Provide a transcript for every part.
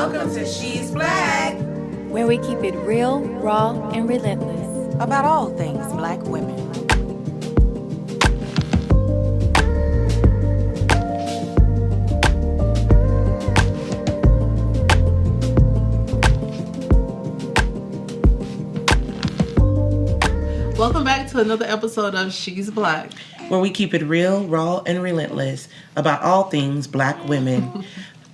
Welcome to She's Black, where we keep it real, raw, and relentless about all things Black women. Welcome back to another episode of She's Black, where we keep it real, raw, and relentless about all things Black women.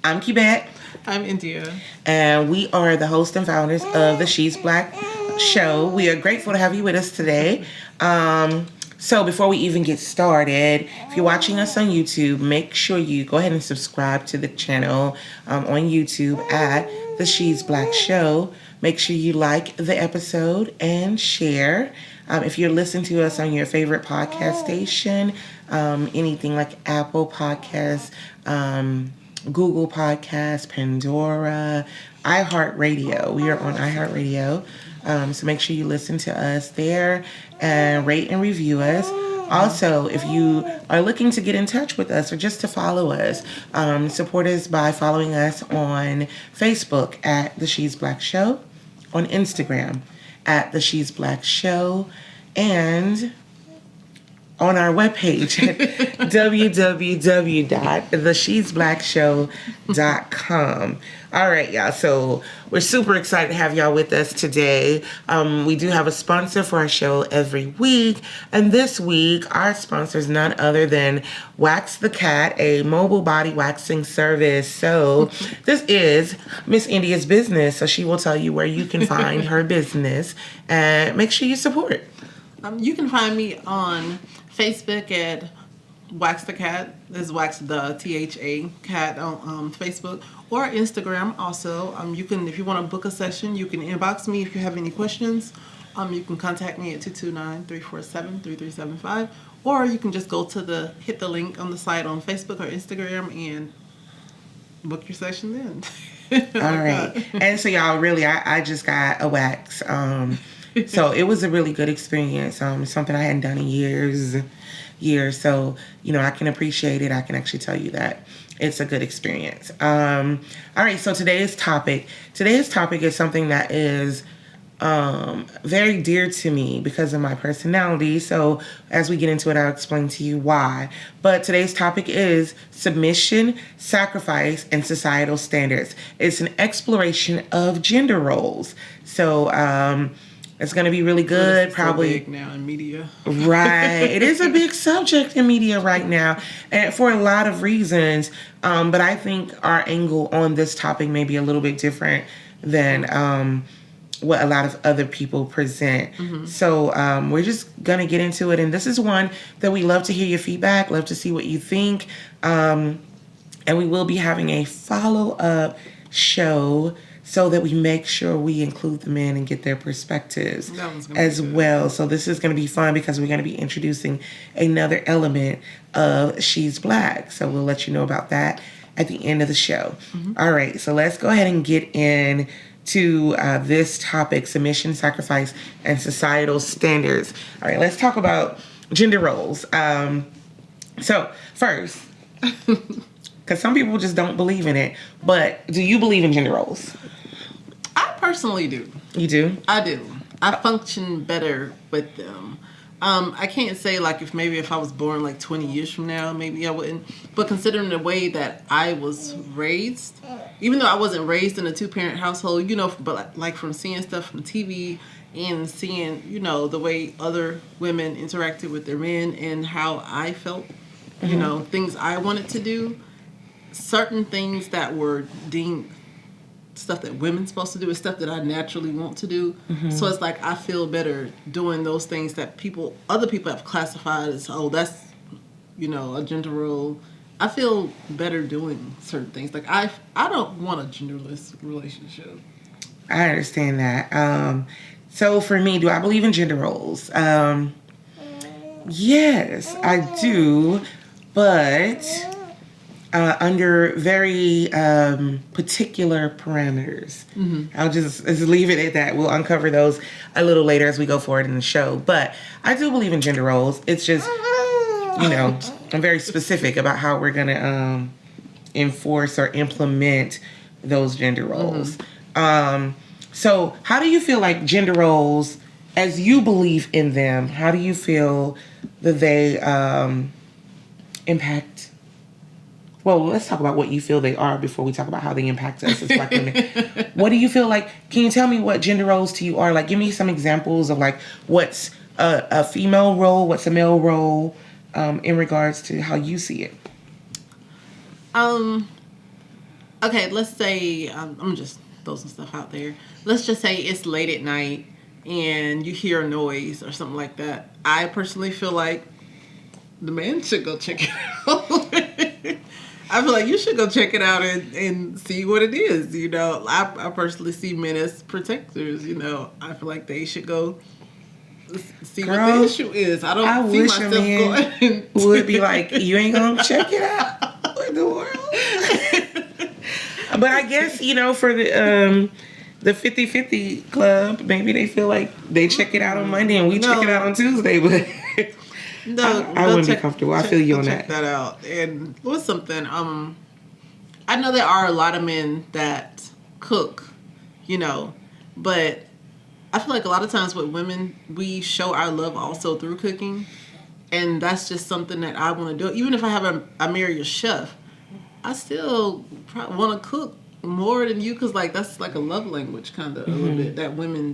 I'm Quebec. I'm India. And we are the hosts and founders of the She's Black show. We are grateful to have you with us today. So before we even get started, if you're watching us on YouTube, make sure you go ahead and subscribe to the channel on YouTube at the She's Black show. Make sure you like the episode and share. If you're listening to us on your favorite podcast station, anything like Apple Podcasts, Google Podcasts, Pandora, iHeartRadio. We are on iHeartRadio. So make sure you listen to us there and rate and review us. Also, if you are looking to get in touch with us or just to follow us, support us by following us on Facebook at The She's Black Show, on Instagram at The She's Black Show, and on our webpage at www.theshe'sblackshow.com. All right, y'all. So we're super excited to have y'all with us today. We do have a sponsor for our show every week. And this week, our sponsor is none other than Wax the Cat, a mobile body waxing service. So this is Miss India's business. So she will tell you where you can find her business. And make sure you support. You can find me on Facebook at Wax the Cat. This is Wax the THA Cat on Facebook, or Instagram also. You can, if you want to book a session, you can inbox me if you have any questions. You can contact me at 229-347-3375, or you can just go to hit the link on the site on Facebook or Instagram and book your session then. All right. And so y'all, really, I just got a wax. So it was a really good experience. Something I hadn't done in years. So, I can appreciate it. I can actually tell you that it's a good experience. All right. So today's topic is something that is very dear to me because of my personality. So as we get into it, I'll explain to you why. But today's topic is submission, sacrifice, and societal standards. It's an exploration of gender roles. So, it's going to be really good. It's probably so big now in media. Right. It is a big subject in media right now, and for a lot of reasons. But I think our angle on this topic may be a little bit different than what a lot of other people present. Mm-hmm. So we're just going to get into it. And this is one that we love to hear your feedback, love to see what you think. And we will be having a follow-up show so that we make sure we include the men and get their perspectives as well. So this is going to be fun because we're going to be introducing another element of She's Black. So we'll let you know about that at the end of the show. Mm-hmm. All right, so let's go ahead and get into this topic, submission, sacrifice, and societal standards. All right, let's talk about gender roles. So first, because some people just don't believe in it, but do you believe in gender roles? I personally do. You do? I do. I function better with them. I can't say if I was born 20 years from now, maybe I wouldn't. But considering the way that I was raised, even though I wasn't raised in a 2-parent household, but from seeing stuff from TV and seeing, the way other women interacted with their men and how I felt, things I wanted to do, certain things that were deemed stuff that women's supposed to do is stuff that I naturally want to do. Mm-hmm. So it's I feel better doing those things that other people have classified as, that's, a gender role. I feel better doing certain things. I don't want a genderless relationship. I understand that. So for me, do I believe in gender roles? Yes, I do, but under very particular parameters. Mm-hmm. I'll just leave it at that. We'll uncover those a little later as we go forward in the show. But I do believe in gender roles. It's just, I'm very specific about how we're going to enforce or implement those gender roles. So how do you feel like gender roles, as you believe in them, how do you feel that they impact? Well, let's talk about what you feel they are before we talk about how they impact us as Black women. What do you feel like? Can you tell me what gender roles to you are? Like, give me some examples of like what's a female role, what's a male role, in regards to how you see it. Okay, let's say I'm just throw some stuff out there. Let's just say it's late at night and you hear a noise or something like that. I personally feel like the man should go check it out. I feel like you should go check it out and see what it is. You know, I personally see men as protectors. You know, I feel like they should go see what the issue is. I don't see myself going. Would be like, you ain't gonna check it out. What in the world? But I guess, you know, for the 50-50 club, maybe they feel like they check it out on Monday and we check it out on Tuesday. But no, I wouldn't be comfortable. I feel you on that. Check that out. And what's something? I know there are a lot of men that cook, you know, but I feel like a lot of times with women, we show our love also through cooking, and that's just something that I want to do. Even if I marry a chef, I still want to cook more than you, because like that's like a love language kind of a little bit that women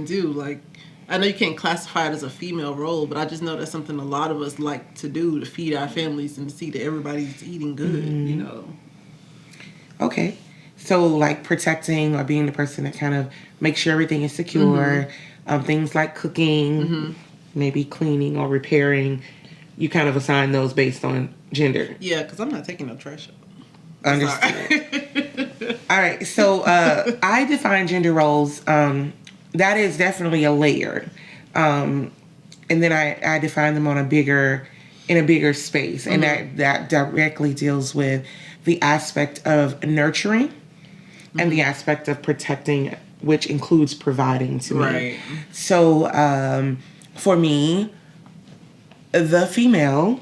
do. Like, I know you can't classify it as a female role, but I just know that's something a lot of us like to do to feed our families and to see that everybody's eating good, you know. Okay. So like protecting or being the person that kind of makes sure everything is secure, things like cooking, maybe cleaning or repairing, you kind of assign those based on gender. Yeah, because I'm not taking no trash out. Understood. All right. So I define gender roles. That is definitely a layer. And then I define them in a bigger space. And that directly deals with the aspect of nurturing and the aspect of protecting, which includes providing to me. Right. So for me, the female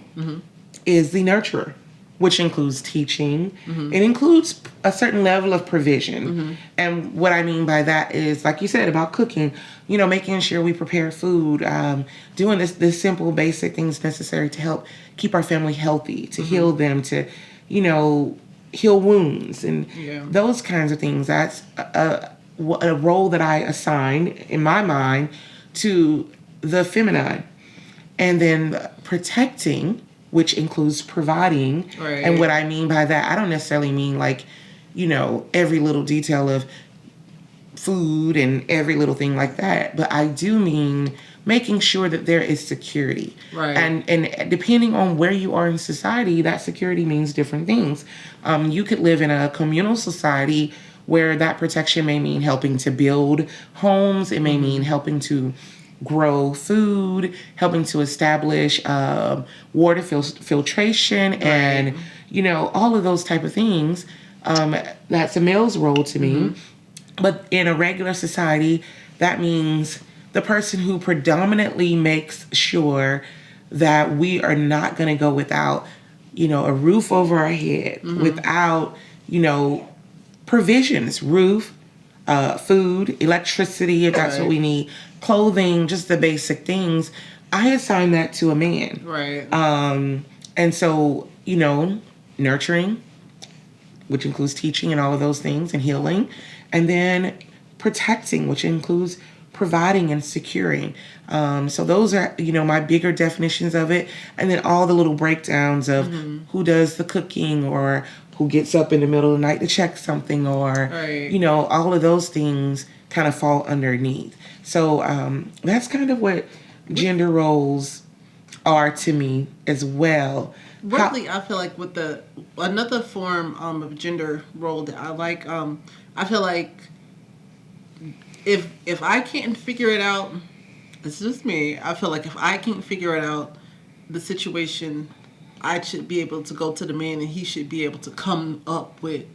is the nurturer, which includes teaching. It includes a certain level of provision. And what I mean by that is, like you said, about cooking, you know, making sure we prepare food, doing this simple, basic things necessary to help keep our family healthy, to heal them, to, you know, heal wounds and those kinds of things. That's a role that I assign in my mind to the feminine. And then protecting, which includes providing. Right. And what I mean by that, I don't necessarily mean like, you know, every little detail of food and every little thing like that. But I do mean making sure that there is security. Right. And depending on where you are in society, that security means different things. You could live in a communal society where that protection may mean helping to build homes. It may mean helping to grow food, helping to establish water filtration, and you know, all of those type of things. That's a male's role to me. But in a regular society, that means the person who predominantly makes sure that we are not going to go without, you know, a roof over our head, without, you know, provisions, roof, food, electricity, if that's what we need, clothing, just the basic things. I assign that to a man. Right. And so, you know, nurturing, which includes teaching and all of those things, and healing, and then protecting, which includes providing and securing. So those are, you know, my bigger definitions of it. And then all the little breakdowns of who does the cooking, or who gets up in the middle of the night to check something, or, you know, all of those things kind of fall underneath. So that's kind of what gender roles are to me as well. Really, I feel like with another form of gender role that I like, I feel like if I can't figure it out, it's just me. I feel like if I can't figure it out, the situation, I should be able to go to the man, and he should be able to come up with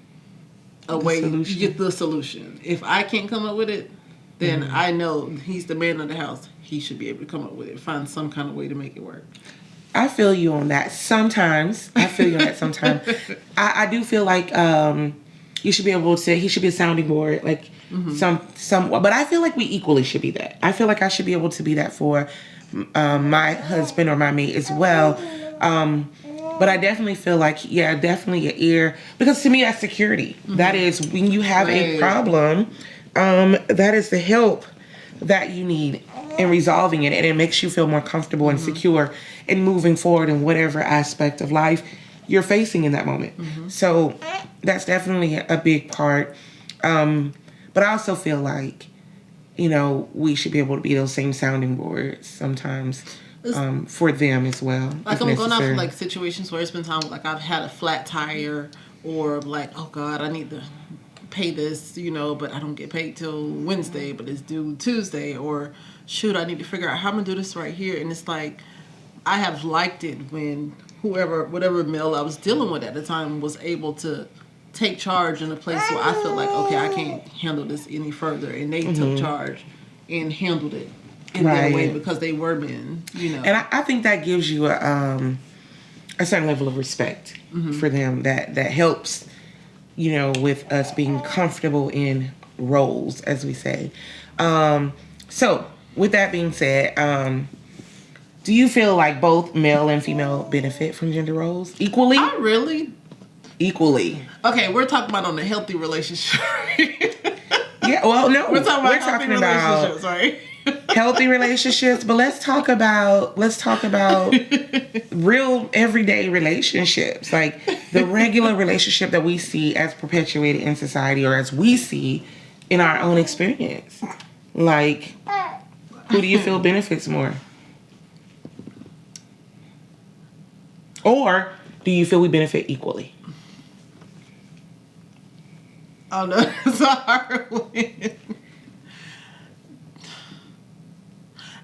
a way to get the solution. If I can't come up with it, then I know he's the man of the house. He should be able to come up with it, find some kind of way to make it work. I feel you on that. Sometimes. I feel you on that sometimes. I do feel like, you should be able to, he should be a sounding board, like some, but I feel like we equally should be that. I feel like I should be able to be that for my husband or my mate as well. But I definitely feel like, yeah, definitely an ear, because to me that's security. That is when you have a problem, that is the help that you need in resolving it, and it makes you feel more comfortable and secure in moving forward in whatever aspect of life you're facing in that moment. So that's definitely a big part. But I also feel like, you know, we should be able to be those same sounding boards sometimes for them as well. Like if I'm going off necessary. of like situations where it's been times like I've had a flat tire, or like, oh God, I need to pay this, you know, but I don't get paid till Wednesday, but it's due Tuesday, or shoot, I need to figure out how I'm gonna do this right here. And it's like, I have liked it when whatever male I was dealing with at the time was able to take charge in a place where I felt like, okay, I can't handle this any further, and they took charge and handled it in their way because they were men, you know. And I think that gives you a certain level of respect for them that helps, you know, with us being comfortable in roles, as we say. So with that being said, do you feel like both male and female benefit from gender roles equally? I really... Equally. Okay, we're talking about on a healthy relationship. Yeah, well, no. We're talking about relationships, right? Healthy relationships, but let's talk about real everyday relationships, like the regular relationship that we see as perpetuated in society, or as we see in our own experience. Like, who do you feel benefits more? Or do you feel we benefit equally? Oh no, it's a hard one.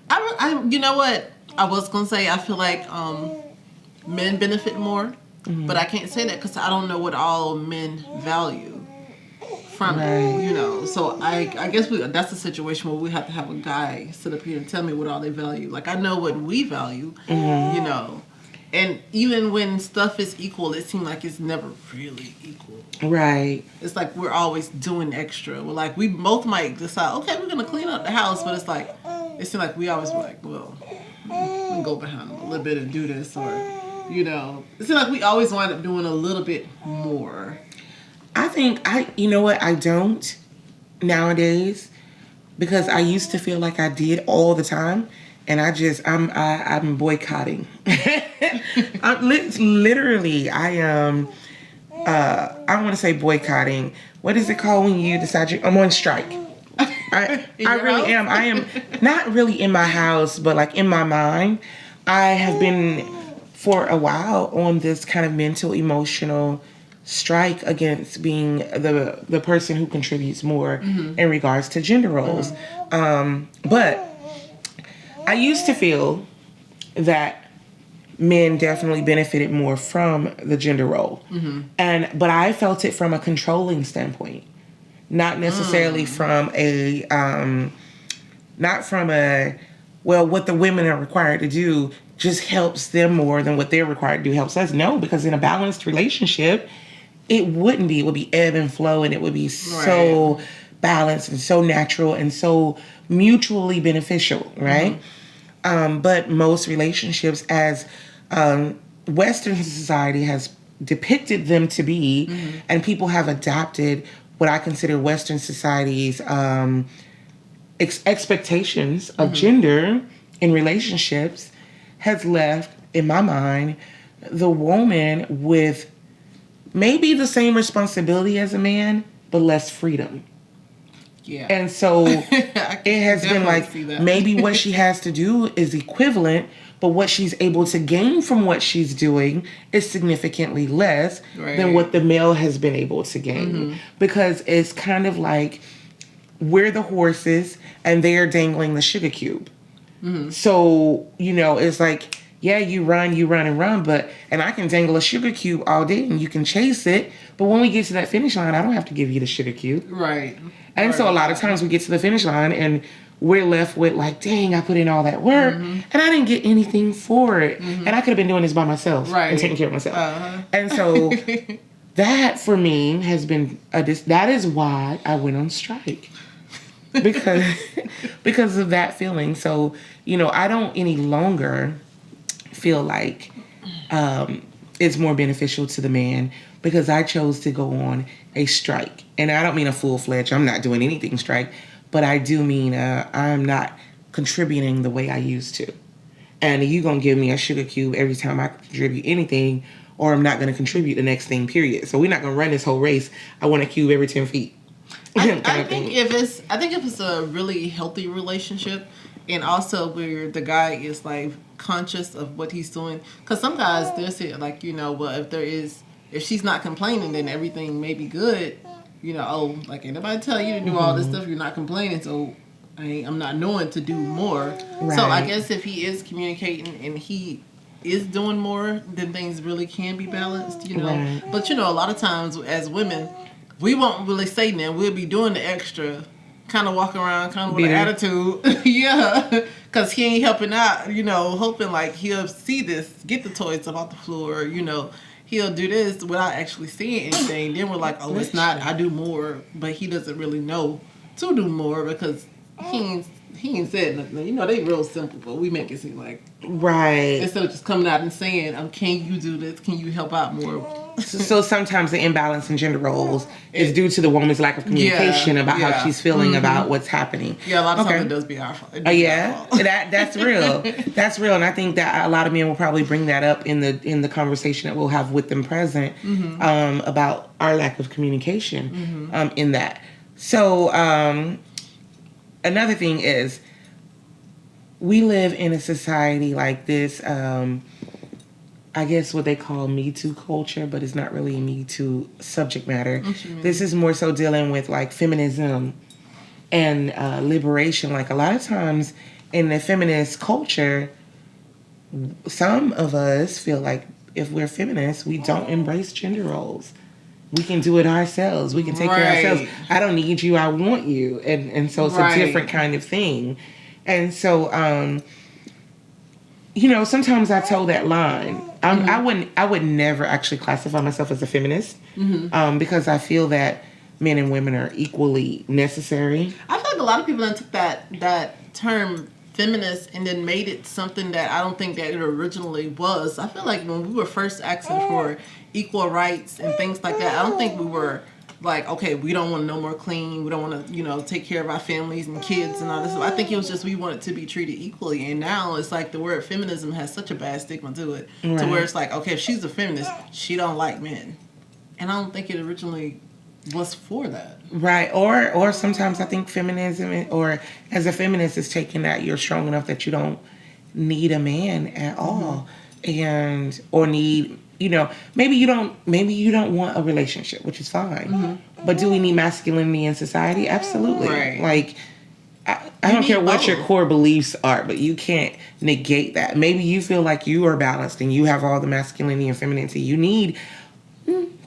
I you know what? I was gonna say I feel like men benefit more, but I can't say that because I don't know what all men value from it. You know, so I guess that's a situation where we have to have a guy sit up here and tell me what all they value. Like I know what we value, you know. And even when stuff is equal, it seems like it's never really equal. Right. It's like we're always doing extra. We're like, we both might decide, okay, we're going to clean up the house. But it's like, it seems like we always be like, well, we can go behind them a little bit and do this. Or, you know, it seems like we always wind up doing a little bit more. I think, you know what, I don't nowadays, because I used to feel like I did all the time. And I'm boycotting. Literally, I want to say boycotting. What is it called when you decide I'm on strike? I really am. I am not really in my house, but like in my mind, I have been for a while on this kind of mental, emotional strike against being the person who contributes more in regards to gender roles. But I used to feel that men definitely benefited more from the gender role. But I felt it from a controlling standpoint, not necessarily from what the women are required to do just helps them more than what they're required to do helps us. No, because in a balanced relationship, it wouldn't be. It would be ebb and flow, and it would be so balanced and so natural and so mutually beneficial, right? But most relationships, as Western society has depicted them to be, and people have adopted what I consider Western society's expectations of gender in relationships, has left, in my mind, the woman with maybe the same responsibility as a man, but less freedom. Yeah. And so it has been like maybe what she has to do is equivalent, but what she's able to gain from what she's doing is significantly less than what the male has been able to gain. Because it's kind of like we're the horses and they're dangling the sugar cube. So, you know, it's like, yeah, you run and run, and I can dangle a sugar cube all day and you can chase it. But when we get to that finish line, I don't have to give you the sugar cube. Right. And so a lot of times we get to the finish line and we're left with like, dang, I put in all that work and I didn't get anything for it. And I could have been doing this by myself and taking care of myself. And so that for me has been that is why I went on strike. because because of that feeling. So, I don't any longer feel like it's more beneficial to the man because I chose to go on a strike. And I don't mean a full-fledged, I'm not doing anything strike, but I do mean I'm not contributing the way I used to. And you're going to give me a sugar cube every time I contribute anything, or I'm not going to contribute the next thing, period. So we're not going to run this whole race. I want a cube every 10 feet. I think if it's a really healthy relationship, and also where the guy is like conscious of what he's doing, because some guys they'll say like, well, if she's not complaining, then everything may be good. Like ain't nobody tell you to do all this stuff, you're not complaining, so I'm not knowing to do more. Right. So I guess if he is communicating and he is doing more, then things really can be balanced. Right. But a lot of times as women, we won't really say that. We'll be doing the extra, kind of walking around, kind of with an attitude. Yeah, because he ain't helping out, hoping like he'll see this, get the toys off the floor, he'll do this without actually seeing anything. Then we're like, oh, it's not, I do more, but he doesn't really know to do more because he ain't said nothing. They real simple, but we make it seem like, right. instead of just coming out and saying, can you do this? Can you help out more? So sometimes the imbalance in gender roles is due to the woman's lack of communication about how she's feeling about what's happening. Yeah, a lot of times it does be our fault. Yeah, that's real. That's real, and I think that a lot of men will probably bring that up in the conversation that we'll have with them present about our lack of communication in that. So another thing is we live in a society like this. I guess what they call Me Too culture, but it's not really Me Too subject matter. This is more so dealing with like feminism and liberation. Like a lot of times in the feminist culture, some of us feel like if we're feminists, we don't embrace gender roles. We can do it ourselves. We can take care of ourselves. I don't need you. I want you. And so it's a different kind of thing. And so, sometimes I toe that line. I would never actually classify myself as a feminist because I feel that men and women are equally necessary. I feel like a lot of people took that term feminist and then made it something that I don't think that it originally was. I feel like when we were first asking for equal rights and things like that, I don't think we were like, okay, we don't want no more clean. We don't want to, take care of our families and kids and all this. I think it was just we wanted to be treated equally. And now it's like the word feminism has such a bad stigma to it. Right. To where it's like, okay, if she's a feminist, she don't like men. And I don't think it originally was for that. Right. Or sometimes I think feminism or as a feminist is taking that you're strong enough that you don't need a man at all. And or need maybe you don't want a relationship, which is fine. But do we need masculinity in society? Absolutely. Right. Like, I don't care what your core beliefs are, but you can't negate that. Maybe you feel like you are balanced and you have all the masculinity and femininity you need.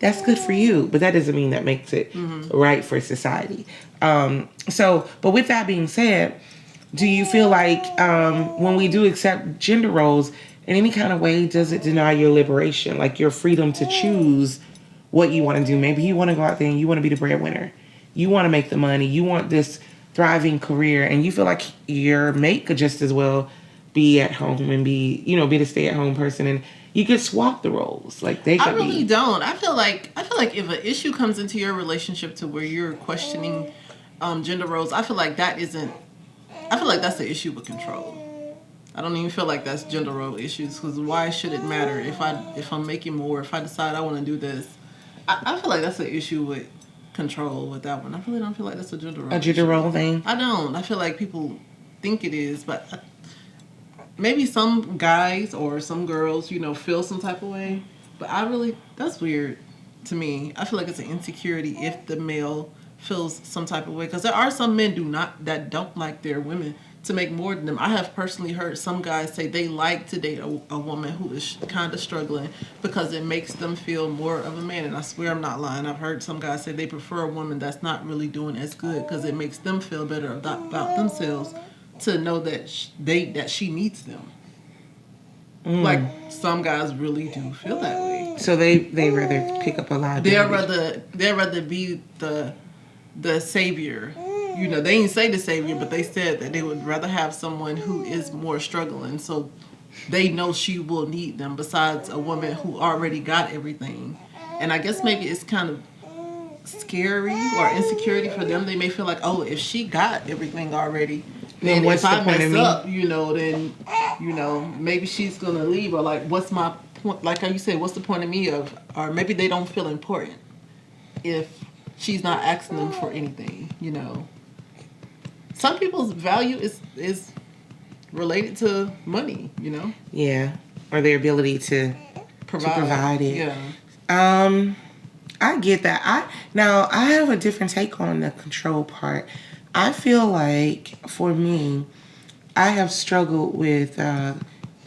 That's good for you, but that doesn't mean that makes it right for society. But with that being said, do you feel like when we do accept gender roles, in any kind of way, does it deny your liberation, like your freedom to choose what you want to do? Maybe you want to go out there and you want to be the breadwinner. You want to make the money. You want this thriving career, and you feel like your mate could just as well be at home and be the stay-at-home person, and you could swap the roles. Like they could. I really don't. I feel like if an issue comes into your relationship to where you're questioning gender roles, I feel like that's the issue with control. I don't even feel like that's gender role issues, because why should it matter if I'm making more, if I decide I want to do this? I feel like that's an issue with control with that one. I really don't feel like that's a gender role. A gender role thing? I don't. I feel like people think it is, but maybe some guys or some girls, feel some type of way. But that's weird to me. I feel like it's an insecurity if the male feels some type of way, because there are some men that don't like their women to make more than them. I have personally heard some guys say they like to date a woman who is kind of struggling because it makes them feel more of a man. And I swear I'm not lying. I've heard some guys say they prefer a woman that's not really doing as good because it makes them feel better about themselves to know that she needs them. Like some guys really do feel that way. So they rather pick up a liability. They'd rather be the savior. You know, they didn't say the savior, but they said that they would rather have someone who is more struggling, so they know she will need them besides a woman who already got everything. And I guess maybe it's kind of scary or insecurity for them. They may feel like, oh, if she got everything already, then what's if the I point mess of me? up, then maybe she's gonna leave, or like, what's my point? Like how you said, what's the point of me? Or maybe they don't feel important if she's not asking them for anything. Some people's value is related to money. Yeah, or their ability to provide it. Yeah. I get that. I have a different take on the control part. I feel like for me, I have struggled with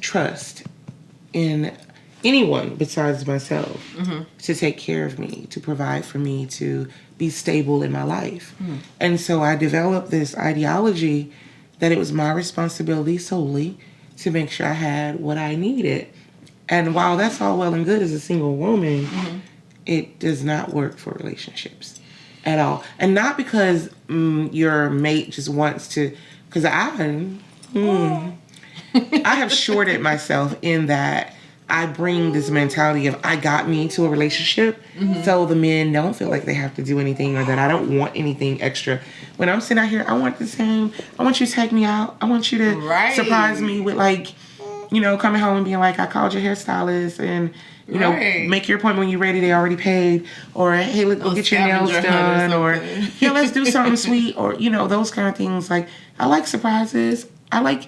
trust in anyone besides myself to take care of me, to provide for me, to be stable in my life. And so I developed this ideology that it was my responsibility solely to make sure I had what I needed. And while that's all well and good as a single woman, it does not work for relationships at all. And not because your mate just wants to, because I have shorted myself in that I bring this mentality of I got me to a relationship, so the men don't feel like they have to do anything or that I don't want anything extra. When I'm sitting out here, I want the same. I want you to take me out. I want you to surprise me with coming home and being like, I called your hairstylist and, make your appointment when you're ready. They already paid. Or, hey, let's go get your nails done. Or, yeah, let's do something sweet. Or, those kind of things. Like, I like surprises. I like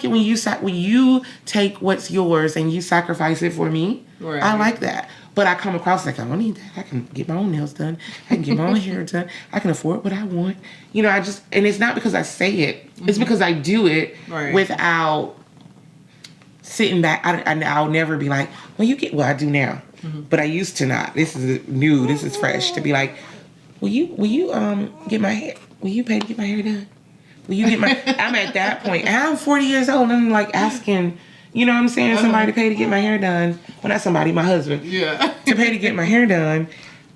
it when you take what's yours and you sacrifice it for me. Right. I like that. But I come across like, I don't need that. I can get my own nails done. I can get my own hair done. I can afford what I want. And it's not because I say it. It's because I do it without sitting back. I'll never be like, well, I do now. But I used to not. This is new. This is fresh. To be like, will you get my hair? Will you pay to get my hair done? Will you get my... I'm at that point. And I'm 40 years old and I'm like asking, somebody to pay to get my hair done. Well, not somebody, my husband. Yeah. To pay to get my hair done.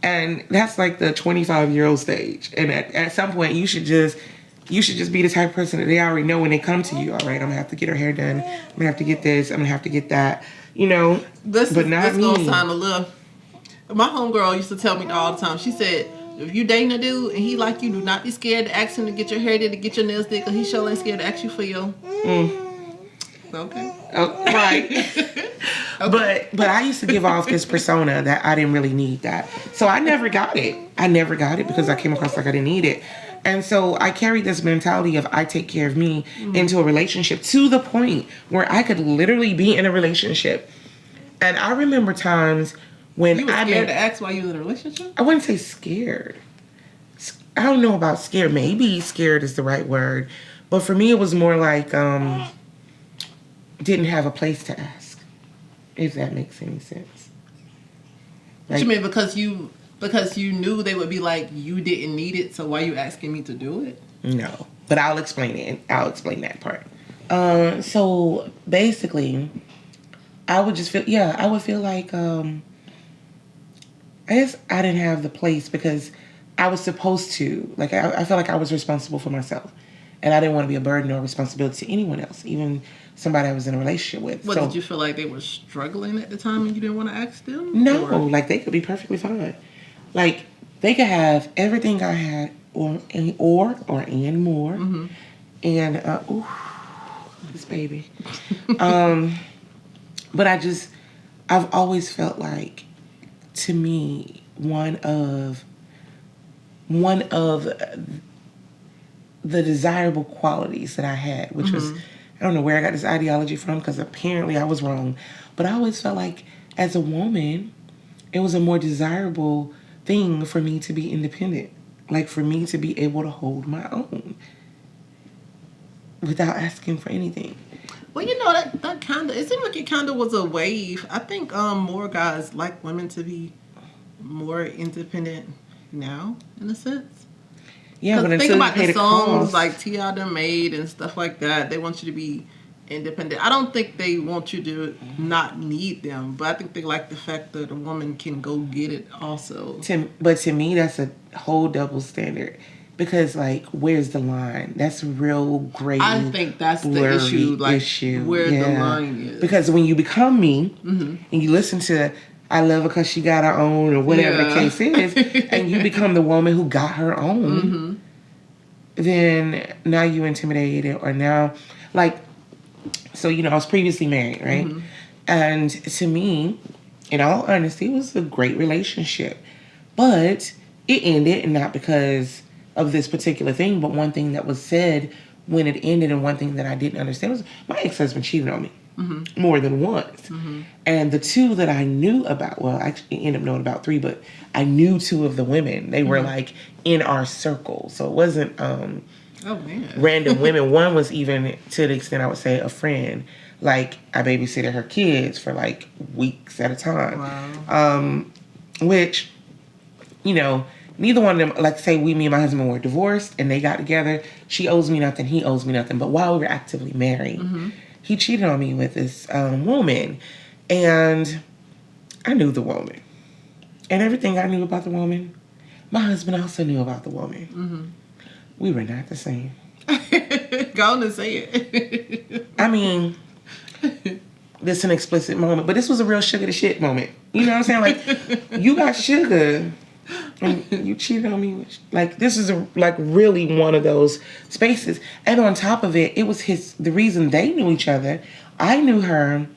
And that's like the 25-year-old stage. And at some point, you should just be the type of person that they already know when they come to you. All right, I'm going to have to get her hair done. I'm going to have to get this. I'm going to have to get that. This but not this me. gonna sound a little... My homegirl used to tell me all the time. She said, if you dating a dude and he like you, do not be scared to ask him to get your hair did, to get your nails did, because he sure ain't scared to ask you for your... Okay. Oh, right. Okay. But I used to give off this persona that I didn't really need that. So I never got it. Because I came across like I didn't need it. And so I carried this mentality of I take care of me into a relationship to the point where I could literally be in a relationship. And I remember times when you were scared to ask why you was in a relationship? I wouldn't say scared. I don't know about scared. Maybe scared is the right word. But for me, it was more like didn't have a place to ask, if that makes any sense. What you mean, because you knew they would be like, you didn't need it, so why you asking me to do it? No, but I'll explain it. I'll explain that part. So basically, I would feel like I guess I didn't have the place because I was supposed to. Like, I felt like I was responsible for myself. And I didn't want to be a burden or a responsibility to anyone else, even somebody I was in a relationship with. What, did you feel like they were struggling at the time and you didn't want to ask them? No, like they could be perfectly fine. Like they could have everything I had or and more. And this baby. But I've always felt like, to me, one of the desirable qualities that I had, which was, I don't know where I got this ideology from because apparently I was wrong, but I always felt like as a woman, it was a more desirable thing for me to be independent, like for me to be able to hold my own without asking for anything. Well, that kind of, it seemed like it kind of was a wave. I think more guys like women to be more independent now, in a sense. Yeah, but think until about you pay the the songs cost. like T.I. done made and stuff like that. They want you to be independent. I don't think they want you to not need them, but I think they like the fact that a woman can go get it also. But to me, that's a whole double standard. Because, like, where's the line? That's real gray. I think that's the blurry issue, like where the line is. Because when you become me and you listen to I love her because she got her own or whatever the case is, and you become the woman who got her own, then now you intimidated or now, like, so, you know, I was previously married, right? And to me, in all honesty, it was a great relationship. But it ended, and not because of this particular thing, but one thing that was said when it ended and one thing that I didn't understand was my ex-husband cheated on me more than once. And the two that I knew about, well, I actually ended up knowing about three, but I knew two of the women. They were like in our circle. So it wasn't random women. One was even, to the extent I would say, a friend. Like, I babysitted her kids for like weeks at a time. Wow. Which, you know, neither one of them, like, say me and my husband were divorced and they got together. She owes me nothing, he owes me nothing. But while we were actively married, he cheated on me with this woman. And I knew the woman. And everything I knew about the woman, my husband also knew about the woman. We were not the same. Go on and say it. I mean, this is an explicit moment, but this was a real sugar to shit moment. You know what I'm saying? Like, you got sugar and you cheated on me. Like, this is like really one of those spaces. And on top of it, it was the reason they knew each other. I knew her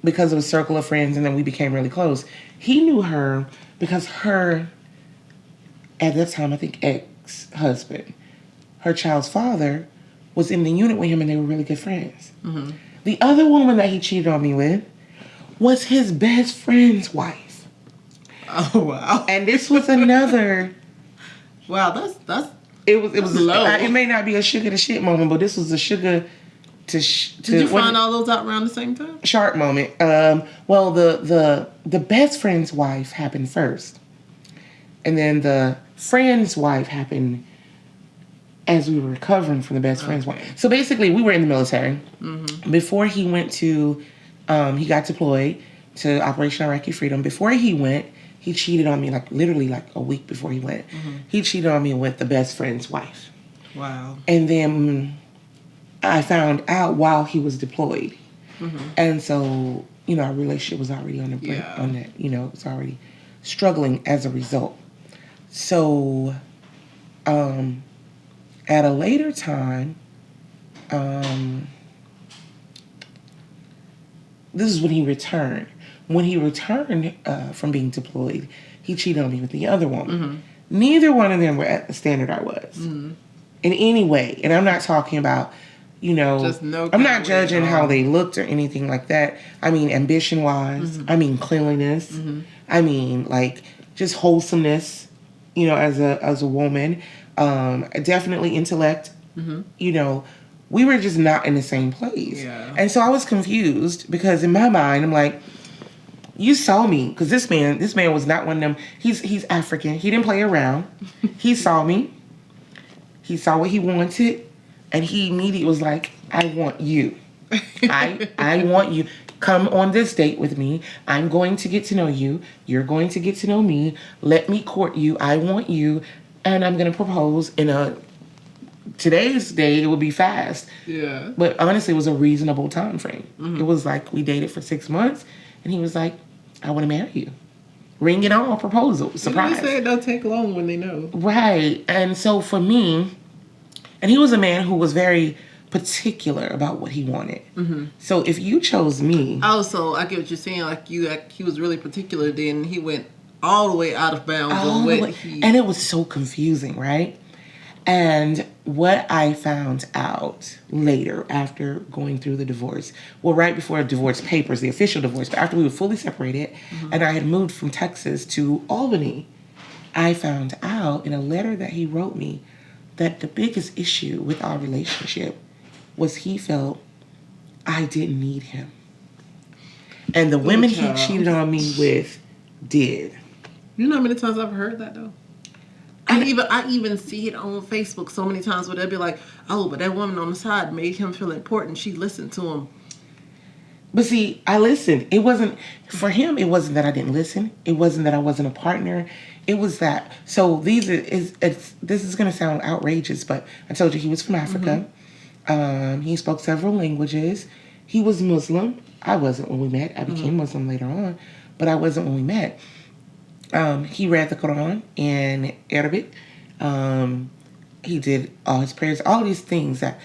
because of a circle of friends, and then we became really close. He knew her because her, at that time, I think ex-husband, her child's father, was in the unit with him, and they were really good friends. The other woman that he cheated on me with was his best friend's wife. Oh, wow. And this was another. Wow, that's It was low. It may not be a sugar to shit moment, but this was a sugar to. Did you find all those out around the same time? Sharp moment. Well, the best friend's wife happened first, and then the friend's wife happened as we were recovering from the best friend's wife. So basically, we were in the military. Before he went to, he got deployed to Operation Iraqi Freedom. Before he went, he cheated on me, like literally like a week before he went. He cheated on me with the best friend's wife. Wow. And then I found out while he was deployed. And so, you know, our relationship was already on the brink, on that, you know, it's already struggling as a result. So, at a later time, this is when he returned. When he returned from being deployed, he cheated on me with the other woman. Neither one of them were at the standard I was. In any way. And I'm not talking about, you know, I'm not judging how they looked or anything like that. I mean, ambition-wise. I mean, cleanliness. I mean, like, just wholesomeness, you know, as a woman. Definitely intellect. You know, we were just not in the same place. And so I was confused because in my mind, I'm like, you saw me, because this man was not one of them. He's African. He didn't play around. He saw me. He saw what he wanted, and he immediately was like, I want you. I want you. Come on this date with me. I'm going to get to know you. You're going to get to know me. Let me court you. I want you. And I'm going to propose in today's day, it would be fast. But honestly, it was a reasonable time frame. It was like we dated for 6 months, and he was like, I want to marry you. Ring and all, proposal. Surprise. You say it don't take long when they know. Right. And so for me, and he was a man who was very particular about what he wanted. So if you chose me. Also, I get what you're saying. Like he was really particular. Then he went all the way out of bounds on what he. And it was so confusing, right? And what I found out later after going through the divorce, well, right before the divorce papers, the official divorce, but after we were fully separated and I had moved from Texas to Albany, I found out in a letter that he wrote me that the biggest issue with our relationship was he felt I didn't need him. And the women he cheated on me with did. You know how many times I've heard that, though? I even see it on Facebook so many times where they'll be like, oh, but that woman on the side made him feel important. She listened to him. But see, I listened. It wasn't, for him, it wasn't that I didn't listen. It wasn't that I wasn't a partner. It was that, so this is going to sound outrageous, but I told you he was from Africa. He spoke several languages. He was Muslim. I wasn't when we met. I became Muslim later on, but I wasn't when we met. He read the Quran in Arabic. He did all his prayers, all these things that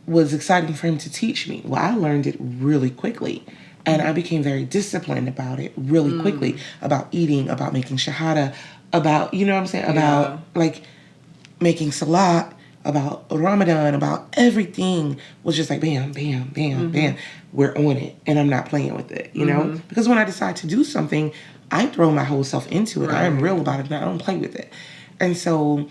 was exciting for him to teach me. Well, I learned it really quickly. And I became very disciplined about it really quickly. About eating, about making shahada, about, you know what I'm saying? About, like, making salat, about Ramadan, about everything was just like bam, bam, bam, bam. We're on it. And I'm not playing with it, you know? Because when I decide to do something, I throw my whole self into it. Right. I am real about it. I don't play with it. And so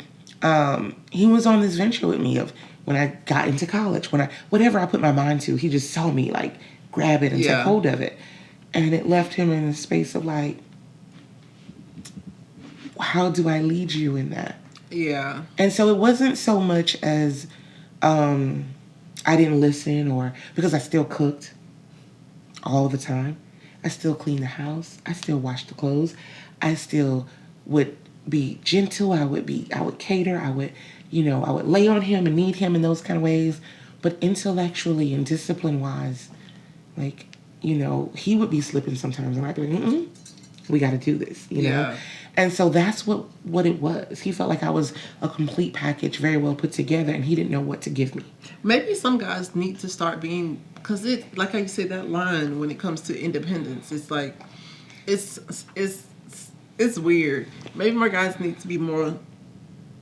he was on this venture with me of when I got into college, whatever I put my mind to, he just saw me like grab it and take hold of it. And it left him in a space of like, how do I lead you in that? Yeah. And so it wasn't so much as I didn't listen or because I still cooked all the time. I still cleaned the house. I still washed the clothes. I still would be gentle. I would cater. I would lay on him and need him in those kind of ways. But intellectually and discipline-wise, like, you know, he would be slipping sometimes. And I'd be like, we got to do this, you know? And so that's what it was. He felt like I was a complete package, very well put together, and he didn't know what to give me. Maybe some guys need to start being, because it, like how you say that line when it comes to independence, it's like, it's weird. Maybe more guys need to be more,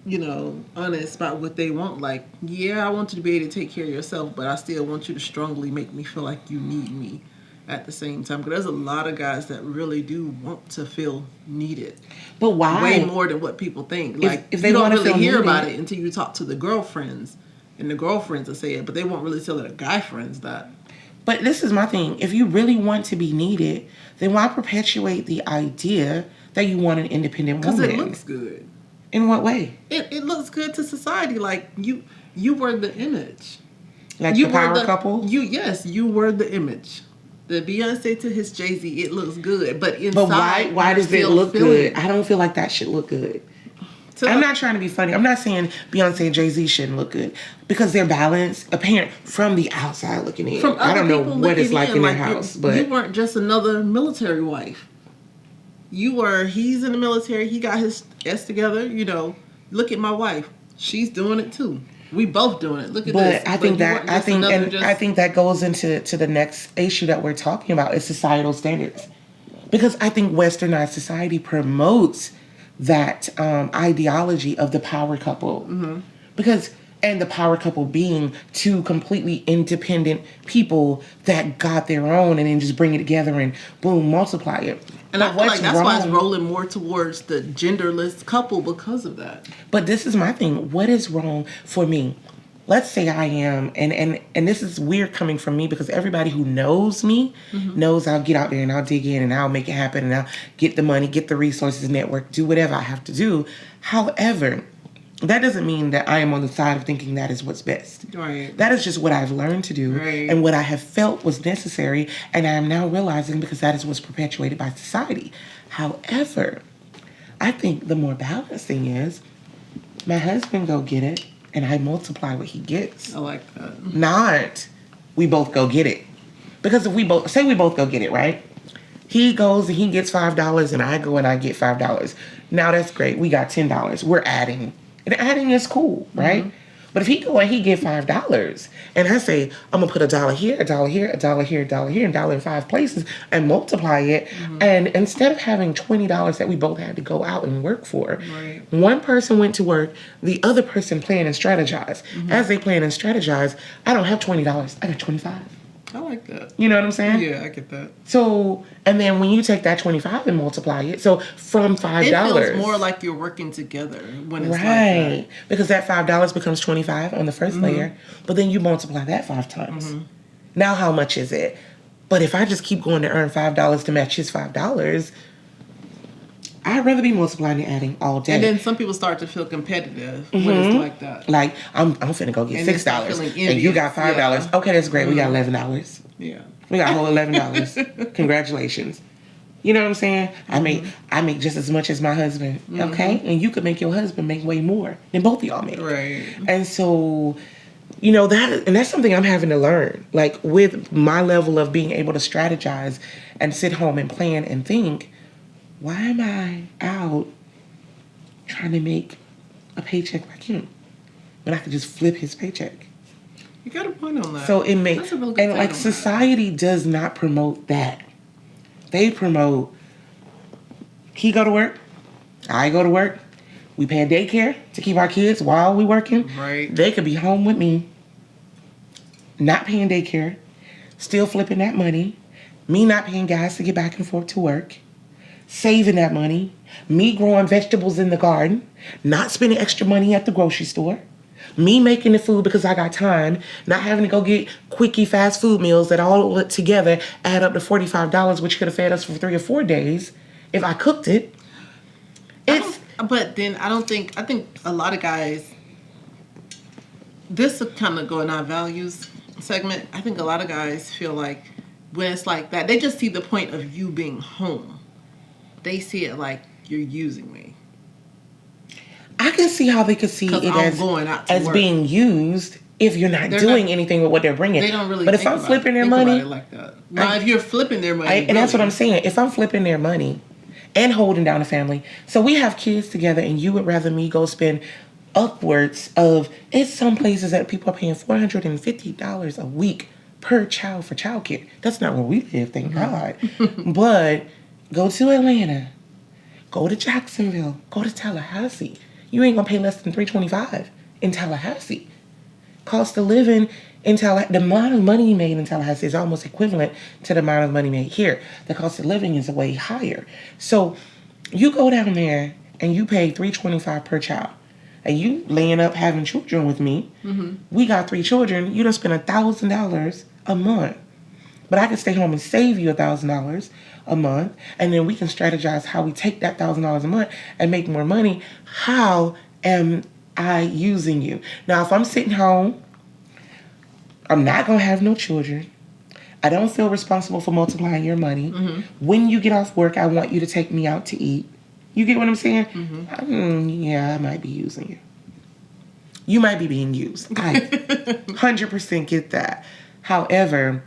you know, honest about what they want. Like, yeah, I want you to be able to take care of yourself, but I still want you to strongly make me feel like you need me at the same time. Because there's a lot of guys that really do want to feel needed. But why? Way more than what people think. Like, if they don't really hear about it until you talk to the girlfriends, and the girlfriends will say it, but they won't really tell their guy friends that. But this is my thing. If you really want to be needed, then why perpetuate the idea that you want an independent woman? Because it looks good. In what way? It looks good to society. Like, you were the image. Like the power couple? Yes, you were the image. The Beyonce to his Jay-Z, it looks good. But inside, why does it look good? I don't feel like that should look good. I'm not trying to be funny. I'm not saying Beyonce and Jay-Z shouldn't look good. Because they're balanced, apparent from the outside looking in. I don't know what it's like in their house. But you weren't just another military wife. He's in the military. He got his S together. You know, look at my wife. She's doing it too. We both doing it. Look at this. I think that goes into the next issue that we're talking about is societal standards, because I think westernized society promotes that ideology of the power couple, and the power couple being two completely independent people that got their own and then just bring it together and boom, multiply it. And I feel like that's why it's rolling more towards the genderless couple because of that. But this is my thing. What is wrong for me? Let's say I am, and this is weird coming from me because everybody who knows me knows I'll get out there and I'll dig in and I'll make it happen and I'll get the money, get the resources, network, do whatever I have to do. However, that doesn't mean that I am on the side of thinking that is what's best. Right. That is just what I've learned to do and what I have felt was necessary, and I am now realizing because that is what's perpetuated by society. However, I think the more balanced thing is my husband go get it and I multiply what he gets. I like that. Not we both go get it. Because if we both go get it, right? He goes and he gets $5 and I go and I get $5. Now that's great. We got $10. We're adding. And adding is cool, right? But if he go and he get $5 and I say, I'm going to put $1 here, $1 here, $1 here, $1 here, and $1 in 5 places and multiply it. And instead of having $20 that we both had to go out and work for, one person went to work, the other person planned and strategized. As they plan and strategize, I don't have $20. I got $25. I like that. You know what I'm saying? Yeah, I get that. So, and then when you take that 25 and multiply it, so from $5, it feels more like you're working together when it's like that. Because that $5 becomes 25 on the first layer, but then you multiply that 5 times. Now how much is it? But if I just keep going to earn $5 to match his $5, I'd rather be multiplying and adding all day. And then some people start to feel competitive when it's like that. Like, I'm finna go get And they start $6, feeling and you got envious. $5. Yeah. Okay, that's great. We got $11. Yeah. We got a whole $11. Congratulations. You know what I'm saying? I make just as much as my husband. Okay, and you could make your husband make way more than both of y'all make. Right. And so, that's something I'm having to learn. Like, with my level of being able to strategize and sit home and plan and think, why am I out trying to make a paycheck like him when I could just flip his paycheck? You got a point on that. So it makes, That's a real good and point like on that. society does not promote that. They promote, he go to work, I go to work, we pay a daycare to keep our kids while we working. Right. They could be home with me, not paying daycare, still flipping that money, me not paying gas to get back and forth to work, saving that money, me growing vegetables in the garden, not spending extra money at the grocery store, me making the food because I got time, not having to go get quickie fast food meals that all together add up to $45, which could have fed us for 3 or 4 days if I cooked it. But then I think a lot of guys, this is kind of go in our values segment. I think a lot of guys feel like when it's like that, they just see the point of you being home. They see it like you're using me. I can see how they could see 'Cause it I'm going out to as work. being used if you're not They're doing not- anything with what they're bringing. They don't really. But if think I'm about flipping it, their think money, about it like that. Now, if you're flipping their money, and that's what really, I'm saying. If I'm flipping their money and holding down a family, so we have kids together, and you would rather me go spend upwards of, it's some places that people are paying $450 a week per child for childcare. That's not where we live, thank God. But go to Atlanta, go to Jacksonville, go to Tallahassee. You ain't gonna pay less than $325 in Tallahassee. Cost of living in Tallahassee, the amount of money made in Tallahassee is almost equivalent to the amount of money made here. The cost of living is way higher. So you go down there and you pay $325 per child, and you laying up having children with me. We got 3 children. You done spend $1,000 a month. But I can stay home and save you $1,000 a month, and then we can strategize how we take that $1,000 a month and make more money. How am I using you? Now, if I'm sitting home, I'm not gonna have no children. I don't feel responsible for multiplying your money. When you get off work, I want you to take me out to eat. You get what I'm saying? Yeah, I might be using you. You might be being used. I 100% get that. However,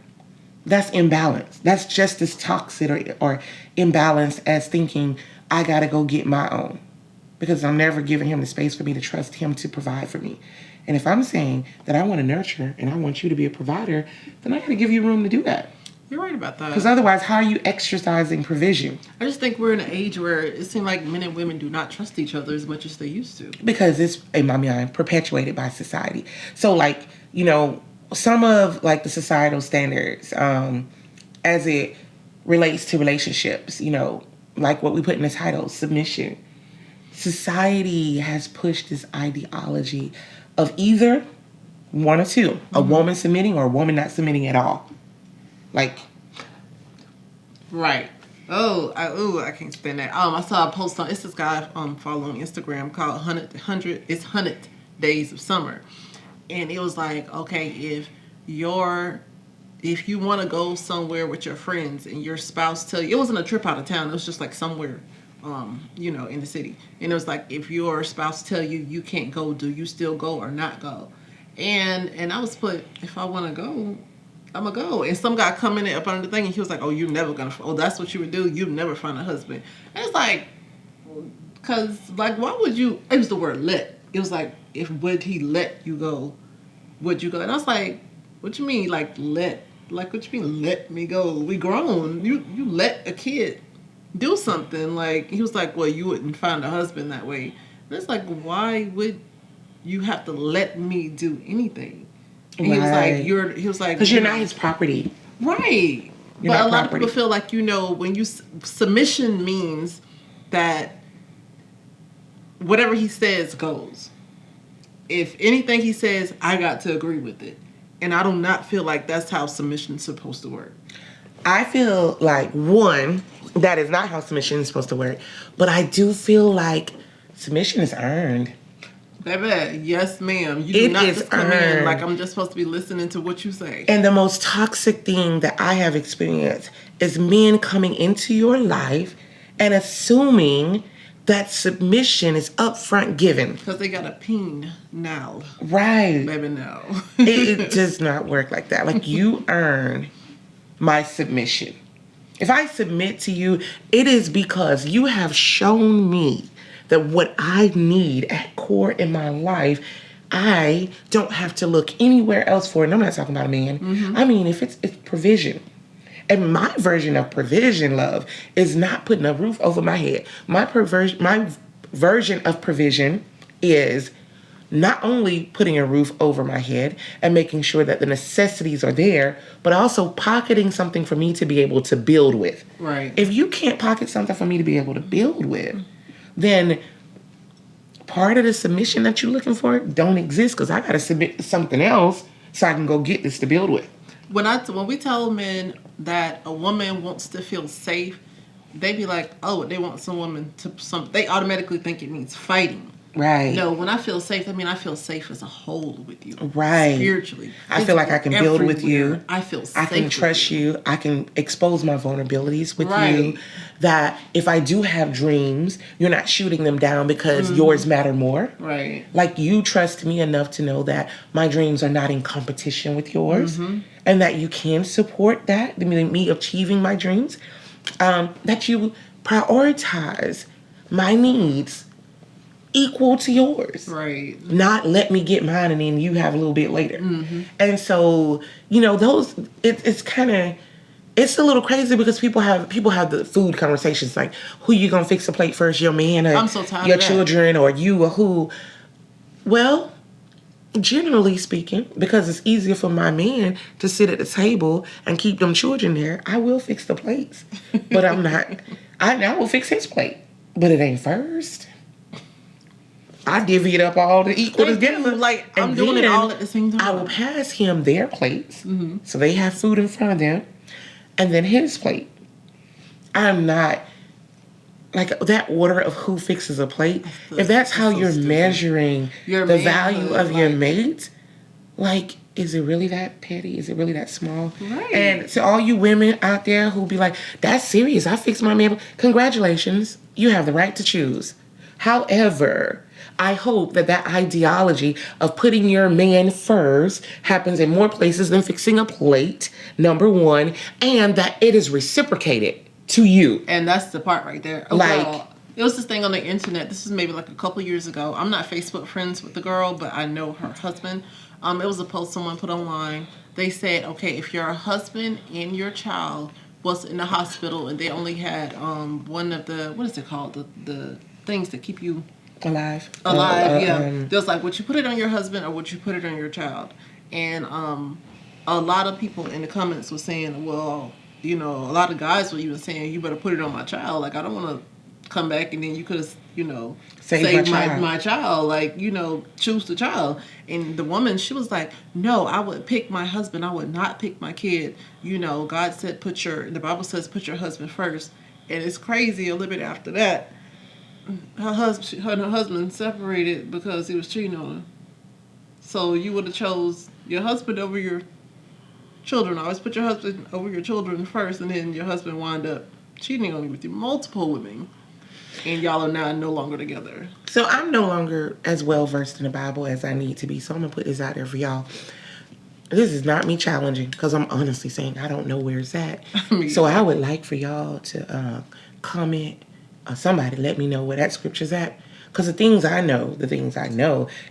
that's imbalance. That's just as toxic or imbalanced as thinking, I gotta go get my own. Because I'm never giving him the space for me to trust him to provide for me. And if I'm saying that I want to nurture and I want you to be a provider, then I gotta give you room to do that. you're right about that. Because otherwise, how are you exercising provision? I just think we're in an age where it seems like men and women do not trust each other as much as they used to. Because it's, in my mind, perpetuated by society. So, like, some of, like, the societal standards as it relates to relationships, like what we put in the title, submission. Society has pushed this ideology of either one or two, a woman submitting or a woman not submitting at all. Like, Right. I can't stand that. I saw a post on, it's this guy following Instagram called 100 Days of Summer. And it was like, okay, if you want to go somewhere with your friends and your spouse tell you, it wasn't a trip out of town, it was just like somewhere in the city. And it was like, if your spouse tell you you can't go, do you still go or not go? And I was put, if I want to go, I'm gonna go. And some guy come in there up under the thing and he was like, oh, you're never gonna, that's what you would do, you'd never find a husband. And it's like, cause like, why would you, it was the word let. It was like, would he let you go, would you go? And I was like, what you mean, like, let? Like, what you mean, let me go? We grown. You let a kid do something. Like, he was like, well, you wouldn't find a husband that way. And it's like, why would you have to let me do anything? And he was like, because you're not his property. Right. You're But not a lot property. of people feel like, when you, submission means that whatever he says goes. If anything he says, I got to agree with it. And I do not feel like that's how submission is supposed to work. I feel like, one, That is not how submission is supposed to work. But I do feel like submission is earned. Baby, yes, ma'am. You do It not is just come in earned. like I'm just supposed to be listening to what you say. And the most toxic thing that I have experienced is men coming into your life and assuming that submission is upfront given. Because they got a peen now. Right. Baby, no. It does not work like that. Like, you earn my submission. If I submit to you, it is because you have shown me that what I need at core in my life, I don't have to look anywhere else for it. And I'm not talking about a man. I mean, if it's provision. And my version of provision, love, is not putting a roof over my head. My version of provision is not only putting a roof over my head and making sure that the necessities are there, but also pocketing something for me to be able to build with. Right. If you can't pocket something for me to be able to build with, then part of the submission that you're looking for don't exist, because I got to submit something else so I can go get this to build with. When we tell men that a woman wants to feel safe, they be like, oh, they want some woman to they automatically think it means fighting. Right. No, when I feel safe, I mean I feel safe as a whole with you. Right. Spiritually. I feel like I can build with you. Everywhere, I feel safe. I can trust you. I can expose my vulnerabilities with Right. you. That if I do have dreams, you're not shooting them down because yours matter more. Right. Like, you trust me enough to know that my dreams are not in competition with yours, and that you can support that, me achieving my dreams. That you prioritize my needs equal to yours. Right. Not let me get mine and then you have a little bit later. And so, it's kind of, it's a little crazy because people have the food conversations like, who you gonna fix the plate first, your man or I'm so tired your of that. children or you or who? Well, generally speaking, because it's easier for my man to sit at the table and keep them children there, I will fix the plates. But I'm not, I will fix his plate, but it ain't first. I divvy it up all to equal Thank together. you. Like, And I'm doing it then all at the same time. I will pass him their plates, so they have food in front of them, and then his plate. I'm not, like, that order of who fixes a plate, if that's how so you're stupid. measuring Your the manhood, value of your like- mate, like, is it really that petty? Is it really that small? Right. And to all you women out there who be like, that's serious, I fixed my man. Congratulations, you have the right to choose. However, I hope that ideology of putting your man first happens in more places than fixing a plate, number one, and that it is reciprocated to you. And that's the part right there. Like- Well, it was this thing on the internet. This is maybe like a couple years ago. I'm not Facebook friends with the girl, but I know her husband. It was a post someone put online. They said, okay, if your husband and your child was in the hospital and they only had one of the, what is it called? The things that keep you Alive. alive, yeah. There's like, would you put it on your husband or would you put it on your child? And a lot of people in the comments were saying, well, a lot of guys were even saying, you better put it on my child. Like, I don't want to come back and then you could have, saved my child. Like, choose the child. And the woman, she was like, no, I would pick my husband. I would not pick my kid. God said, the Bible says, put your husband first. And it's crazy a little bit after that. Her husband separated because he was cheating on her. So you would have chose your husband over your children. Always put your husband over your children first, and then your husband wind up cheating on you with multiple women, and y'all are now no longer together. So I'm no longer as well versed in the Bible as I need to be. So I'm gonna put this out there for y'all. This is not me challenging, because I'm honestly saying I don't know where it's at. So I would like for y'all to comment. Somebody let me know where that scripture's at. Because the things I know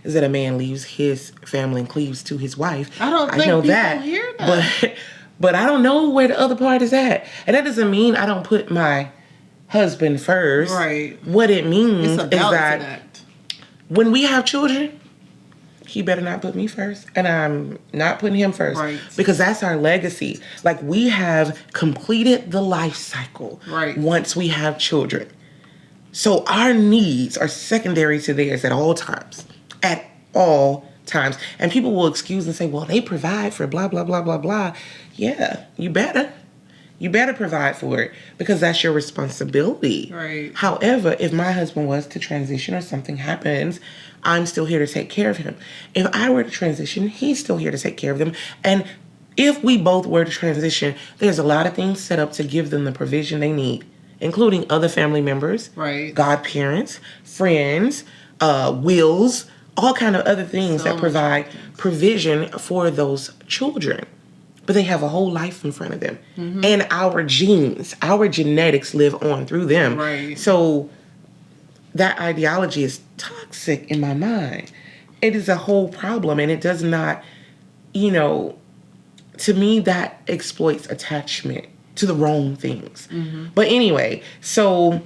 is that a man leaves his family and cleaves to his wife. I don't think know people that, hear that. But I don't know where the other part is at. And that doesn't mean I don't put my husband first. Right. What it means It's a is balancing that act. when we have children, he better not put me first, and I'm not putting him first. Right. Because that's our legacy. Like, we have completed the life cycle. Right. Once we have children. So our needs are secondary to theirs at all times. At all times. And people will excuse and say, well, they provide for blah, blah, blah, blah, blah. Yeah, you better. You better provide for it because that's your responsibility. Right. However, if my husband was to transition or something happens, I'm still here to take care of him. If I were to transition, he's still here to take care of them. And if we both were to transition, there's a lot of things set up to give them the provision they need, including other family members, Right. godparents, friends, wills, all kind of other things So that provide provision for those children. But they have a whole life in front of them. And our genes, our genetics live on through them. Right. So that ideology is toxic in my mind. It is a whole problem, and it does not, to me, that exploits attachment to the wrong things. But anyway, so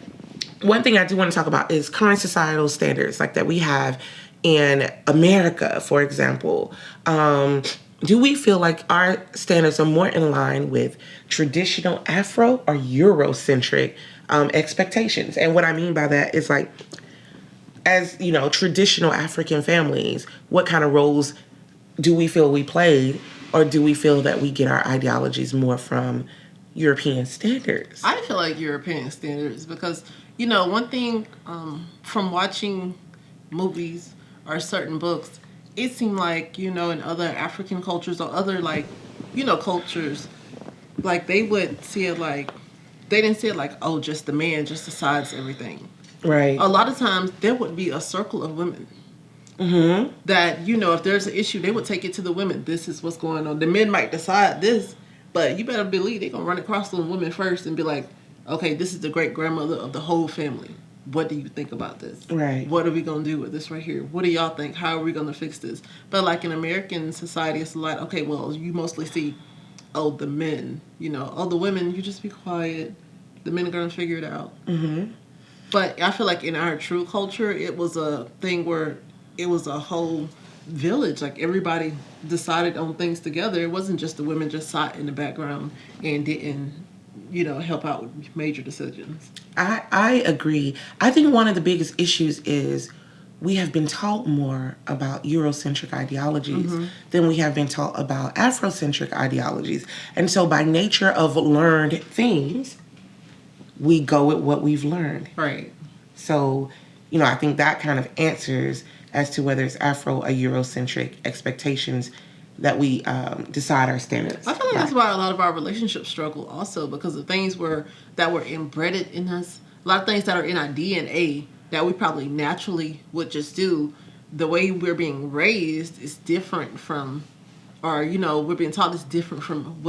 one thing I do want to talk about is current societal standards like that we have in America, for example. Do we feel like our standards are more in line with traditional Afro or Eurocentric expectations? And what I mean by that is like, as traditional African families, what kind of roles do we feel we played, or do we feel that we get our ideologies more from European standards? I feel like European standards because, one thing from watching movies or certain books, it seemed like, in other African cultures or other, cultures, like, they would see it like, they didn't see it like, oh, just the man just decides everything. Right. A lot of times, there would be a circle of women that, if there's an issue, they would take it to the women. This is what's going on. The men might decide this, but you better believe they're going to run across the women first and be like, okay, this is the great-grandmother of the whole family. What do you think about this? Right. What are we going to do with this right here? What do y'all think? How are we going to fix this? But like in American society, it's like, okay, well, you mostly see, the men, the women, you just be quiet. The men are going to figure it out. But I feel like in our true culture, it was a thing where it was a whole village. Like everybody decided on things together. It wasn't just the women just sat in the background and didn't, help out with major decisions. I agree. I think one of the biggest issues is we have been taught more about Eurocentric ideologies than we have been taught about Afrocentric ideologies. And so by nature of learned things, we go with what we've learned. Right. So, I think that kind of answers as to whether it's Afro or Eurocentric expectations that we decide our standards. I feel like that's why a lot of our relationships struggle also, because of things that were embedded in us. A lot of things that are in our DNA that we probably naturally would just do. The way we're being raised is different from, or, we're being taught is different from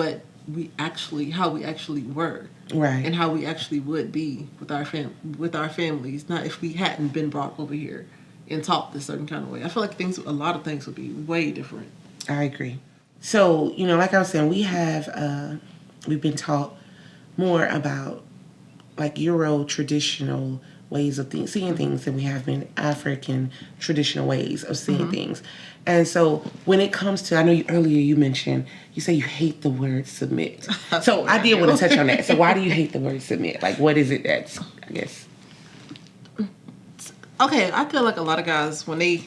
how we actually were. Right. And how we actually would be with our families, not if we hadn't been brought over here and taught this certain kind of way. I feel like a lot of things would be way different. I agree. So, like I was saying, we've been taught more about like Euro traditional ways of seeing things than we have been African traditional ways of seeing things. And so when it comes to, I know earlier you mentioned, you say you hate the word submit. So I did want to touch on that. So why do you hate the word submit? Like, what is it that's, I guess? Okay, I feel like a lot of guys, when they,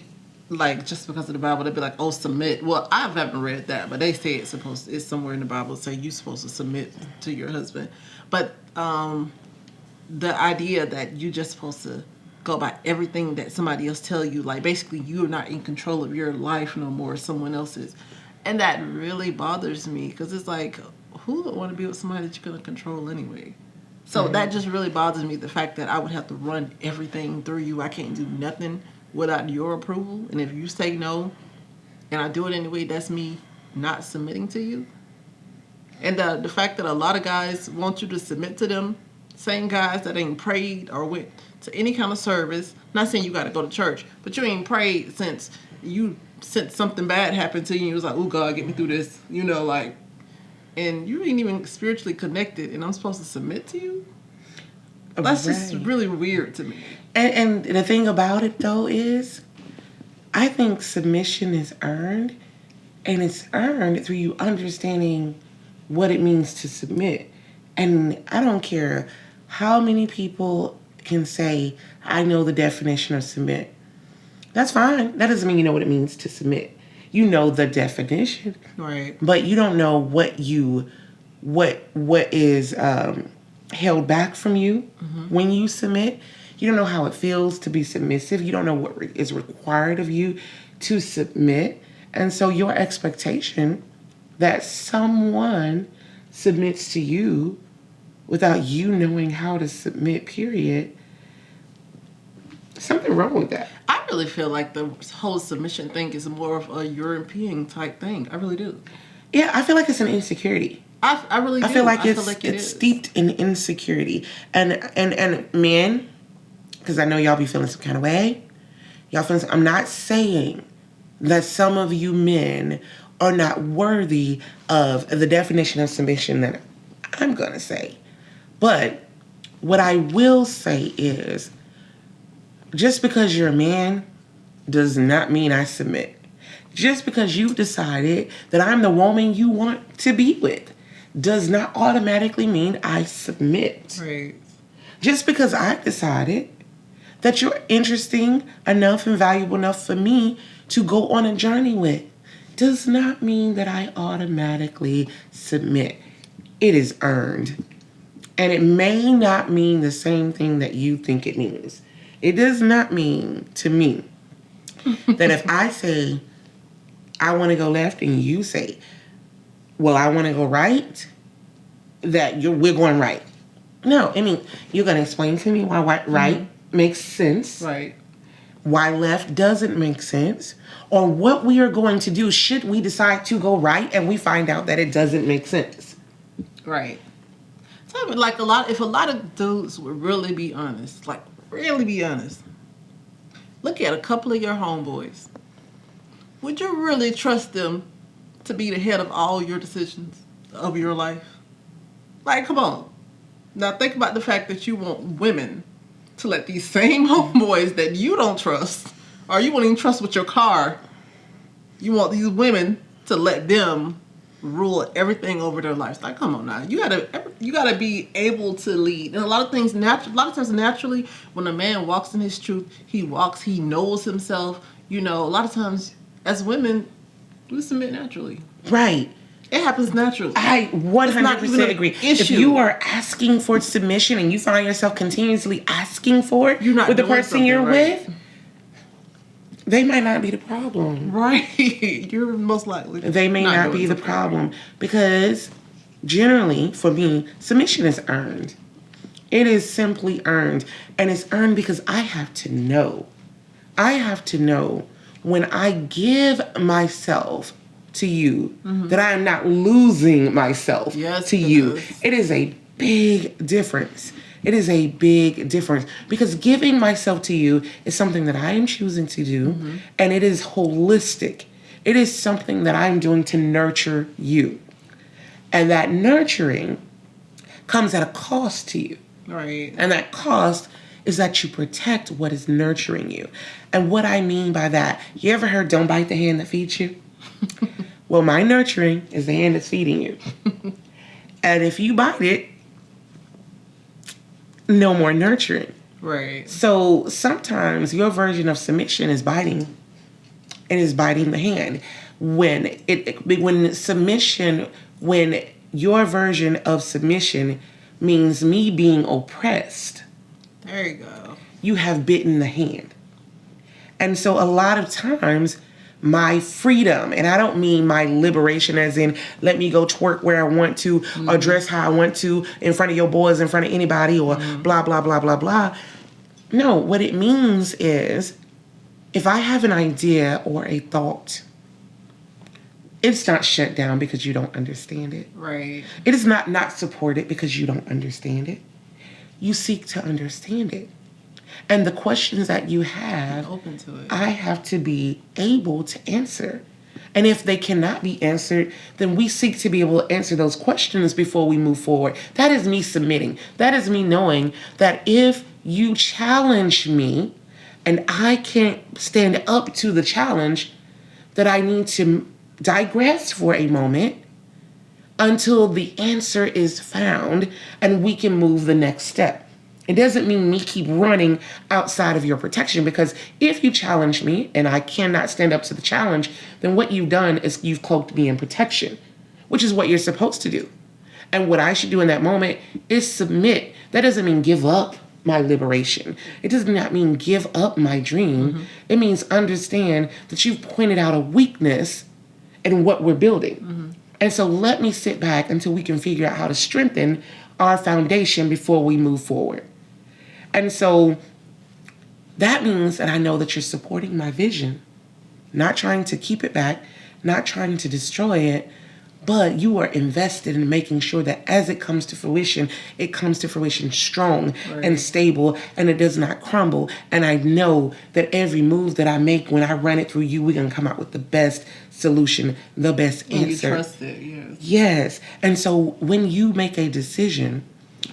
just because of the Bible, they'd be like, oh, submit. Well, I haven't read that, but they say it's somewhere in the Bible say you're supposed to submit to your husband. But the idea that you're just supposed to go by everything that somebody else tell you, like basically you're not in control of your life no more, someone else's. And that really bothers me because it's like, who would want to be with somebody that you're going to control anyway? So that just really bothers me, the fact that I would have to run everything through you. I can't do nothing without your approval. And if you say no and I do it anyway, that's me not submitting to you. And the fact that a lot of guys want you to submit to them, same guys that ain't prayed or went to any kind of service. Not saying you got to go to church, but you ain't prayed since something bad happened to you. And you was like, oh, God, get me through this. And you ain't even spiritually connected, and I'm supposed to submit to you? That's just really weird to me. And the thing about it, though, is I think submission is earned, and it's earned through you understanding what it means to submit. And I don't care how many people can say, I know the definition of submit. That's fine. That doesn't mean you know what it means to submit. You know the definition. Right. But you don't know what you what is held back from you when you submit. You don't know how it feels to be submissive. You don't know what is required of you to submit. And so your expectation that someone submits to you without you knowing how to submit, period, something wrong with that. I really feel like the whole submission thing is more of a European type thing. I really do. Yeah, I feel like it's an insecurity. I really do. I feel like it it's is. steeped in insecurity. And men, because I know y'all be feeling some kind of way. I'm not saying that some of you men are not worthy of the definition of submission that I'm going to say. But what I will say is, just because you're a man does not mean I submit. Just because you've decided that I'm the woman you want to be with does not automatically mean I submit. Right. Just because I decided that you're interesting enough and valuable enough for me to go on a journey with does not mean that I automatically submit. It is earned. And it may not mean the same thing that you think it means. It does not mean to me that if I say I want to go left and you say, well, I want to go right, that we're going right. No, I mean, you're going to explain to me why right makes sense. Right. Why left doesn't make sense. Or what we are going to do should we decide to go right and we find out that it doesn't make sense. Right. So, like if a lot of dudes would really be honest, look at a couple of your homeboys. Would you really trust them to be the head of all your decisions of your life? Like, come on. Now think about the fact that you want women to let these same homeboys that you don't trust, or you won't even trust with your car, you want these women to let them rule everything over their lives. Like, come on now. You gotta be able to lead. And a lot of times naturally, when a man walks in his truth, he knows himself. You know, a lot of times as women, we submit naturally. Right. It happens naturally. I 100% agree. If you are asking for submission and you find yourself continuously asking for it with the person you're with, they might not be the problem. Right. You're most likely. They may not be the problem. Because generally, for me, submission is earned. It is simply earned. And it's earned because I have to know. When I give myself to you, that I am not losing myself to you. It is a big difference. It is a big difference because giving myself to you is something that I am choosing to do, and it is holistic. It is something that I'm doing to nurture you. And that nurturing comes at a cost to you. Right. And that cost is that you protect what is nurturing you. And what I mean by that, you ever heard don't bite the hand that feeds you? Well, my nurturing is the hand that's feeding you. And if you bite it, no more nurturing. Right. So sometimes your version of submission is biting. It is biting the hand. When your version of submission means me being oppressed, there you go. You have bitten the hand. And so a lot of times my freedom, and I don't mean my liberation as in let me go twerk where I want to or dress how I want to in front of your boys, in front of anybody or blah, blah, blah, blah, blah. No, what it means is if I have an idea or a thought, it's not shut down because you don't understand it. Right. It is not supported because you don't understand it. You seek to understand it. And the questions that you have, open to it. I have to be able to answer. And if they cannot be answered, then we seek to be able to answer those questions before we move forward. That is me submitting. That is me knowing that if you challenge me and I can't stand up to the challenge, that I need to digress for a moment until the answer is found and we can move the next step. It doesn't mean me keep running outside of your protection, because if you challenge me and I cannot stand up to the challenge, then what you've done is you've cloaked me in protection, which is what you're supposed to do. And what I should do in that moment is submit. That doesn't mean give up my liberation. It does not mean give up my dream. It means understand that you've pointed out a weakness in what we're building. And so let me sit back until we can figure out how to strengthen our foundation before we move forward. And so that means that I know that you're supporting my vision, not trying to keep it back, not trying to destroy it, but you are invested in making sure that as it comes to fruition, it comes to fruition strong and stable, and it does not crumble. And I know that every move that I make, when I run it through you, we're going to come out with the best solution, the best answer. You trust it, yes. Yes. And so when you make a decision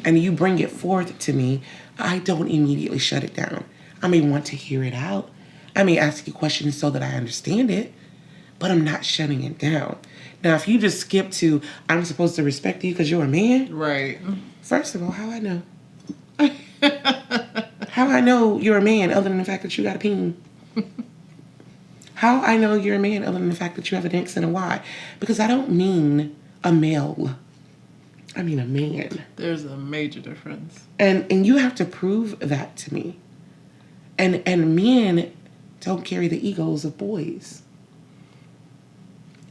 and you bring it forth to me, I don't immediately shut it down. I may want to hear it out. I may ask you questions so that I understand it, but I'm not shutting it down. Now, if you just skip to, I'm supposed to respect you because you're a man. Right. First of all, how I know? How I know you're a man other than the fact that you got a peen? How I know you're a man other than the fact that you have an X and a Y? Because I don't mean a male. I mean a man. There's a major difference. And you have to prove that to me. And men don't carry the egos of boys.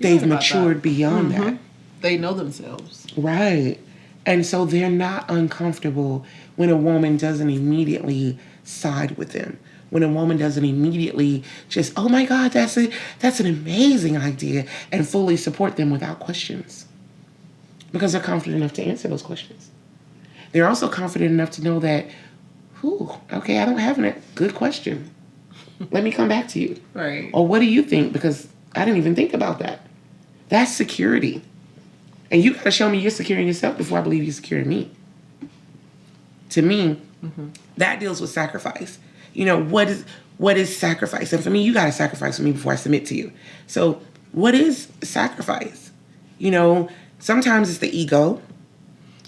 They've matured beyond that. They know themselves. Right. And so they're not uncomfortable when a woman doesn't immediately side with them. When a woman doesn't immediately just, oh my God, that's an amazing idea, and fully support them without questions. Because they're confident enough to answer those questions. They're also confident enough to know that, okay, I don't have a good question. Let me come back to you. Right. Or what do you think? Because I didn't even think about that. That's security. And you got to show me you're secure in yourself before I believe you're secure in me. To me, that deals with sacrifice. You know, what is sacrifice? And for me, you got to sacrifice for me before I submit to you. So what is sacrifice? You know, sometimes it's the ego.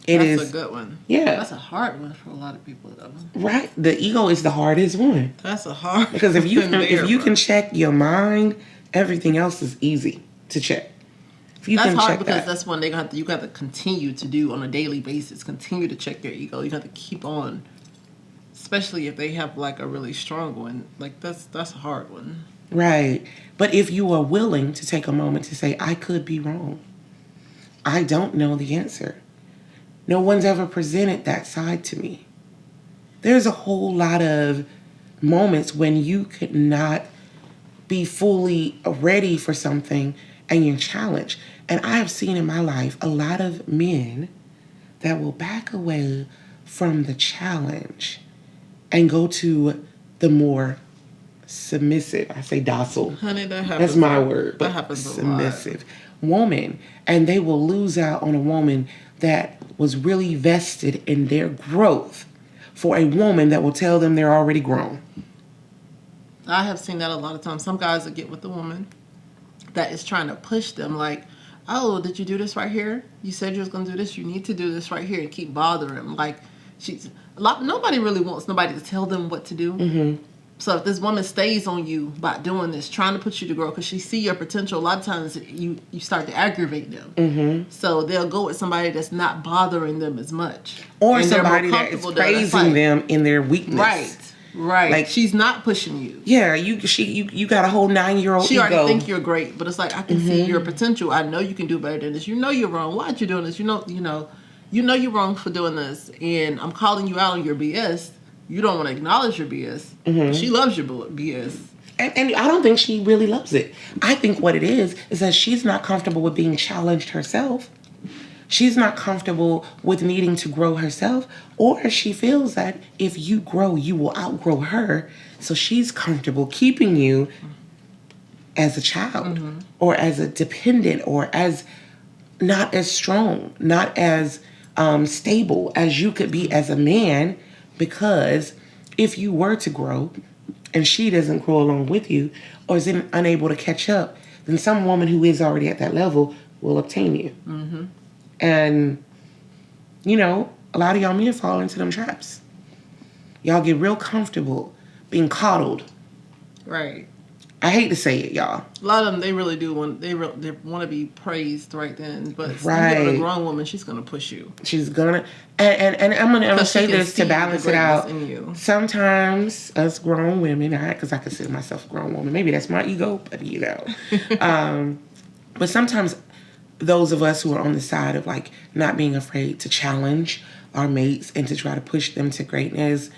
That's a good one. Yeah. That's a hard one for a lot of people, though. Right. The ego is the hardest one. That's a hard Because if you one. can check your mind, everything else is easy to check. If you That's can hard check because that. that's one you got to continue to do on a daily basis. Continue to check your ego. You got to keep on, especially if they have like a really strong one. Like that's a hard one. Right. But if you are willing to take a moment to say, I could be wrong. I don't know the answer. No one's ever presented that side to me. There's a whole lot of moments when you could not be fully ready for something and you're challenged. And I have seen in my life a lot of men that will back away from the challenge and go to the more submissive, I say docile. Honey, that happens. That's my word. That But happens a lot. submissive woman. And they will lose out on a woman that was really vested in their growth for a woman that will tell them they're already grown. I have seen that a lot of times. Some guys that get with a woman that is trying to push them, like, oh, did you do this right here? You said you was gonna do this. You need to do this right here, and keep bothering them. Like, nobody really wants nobody to tell them what to do. So if this woman stays on you by doing this, trying to put you to grow, because she see your potential, a lot of times you start to aggravate them. So they'll go with somebody that's not bothering them as much, Or and they're more somebody that is comfortable there. That's praising like, them in their weakness. Right. Like- She's not pushing you. Yeah, you got a whole 9-year-old She ego. already think you're great, but it's like, I can see your potential. I know you can do better than this. You know you're wrong. Why aren't you doing this? You know you're wrong for doing this, and I'm calling you out on your BS. You don't want to acknowledge your BS. She loves your BS. And I don't think she really loves it. I think what it is that she's not comfortable with being challenged herself. She's not comfortable with needing to grow herself, or she feels that if you grow, you will outgrow her. So she's comfortable keeping you as a child or as a dependent or as not as strong, not as stable as you could be as a man, because if you were to grow and she doesn't grow along with you or is unable to catch up, then some woman who is already at that level will obtain you. And, a lot of y'all men fall into them traps. Y'all get real comfortable being coddled. Right. I hate to say it, y'all. A lot of them, they really do want they want to be praised right then, but you Right. got a grown woman, she's gonna push you. She's gonna, and I'm gonna 'Cause she say can this see to balance the it out. greatness in you. Sometimes us grown women, because I consider myself a grown woman, maybe that's my ego, but you know. But sometimes those of us who are on the side of like not being afraid to challenge our mates and to try to push them to greatness,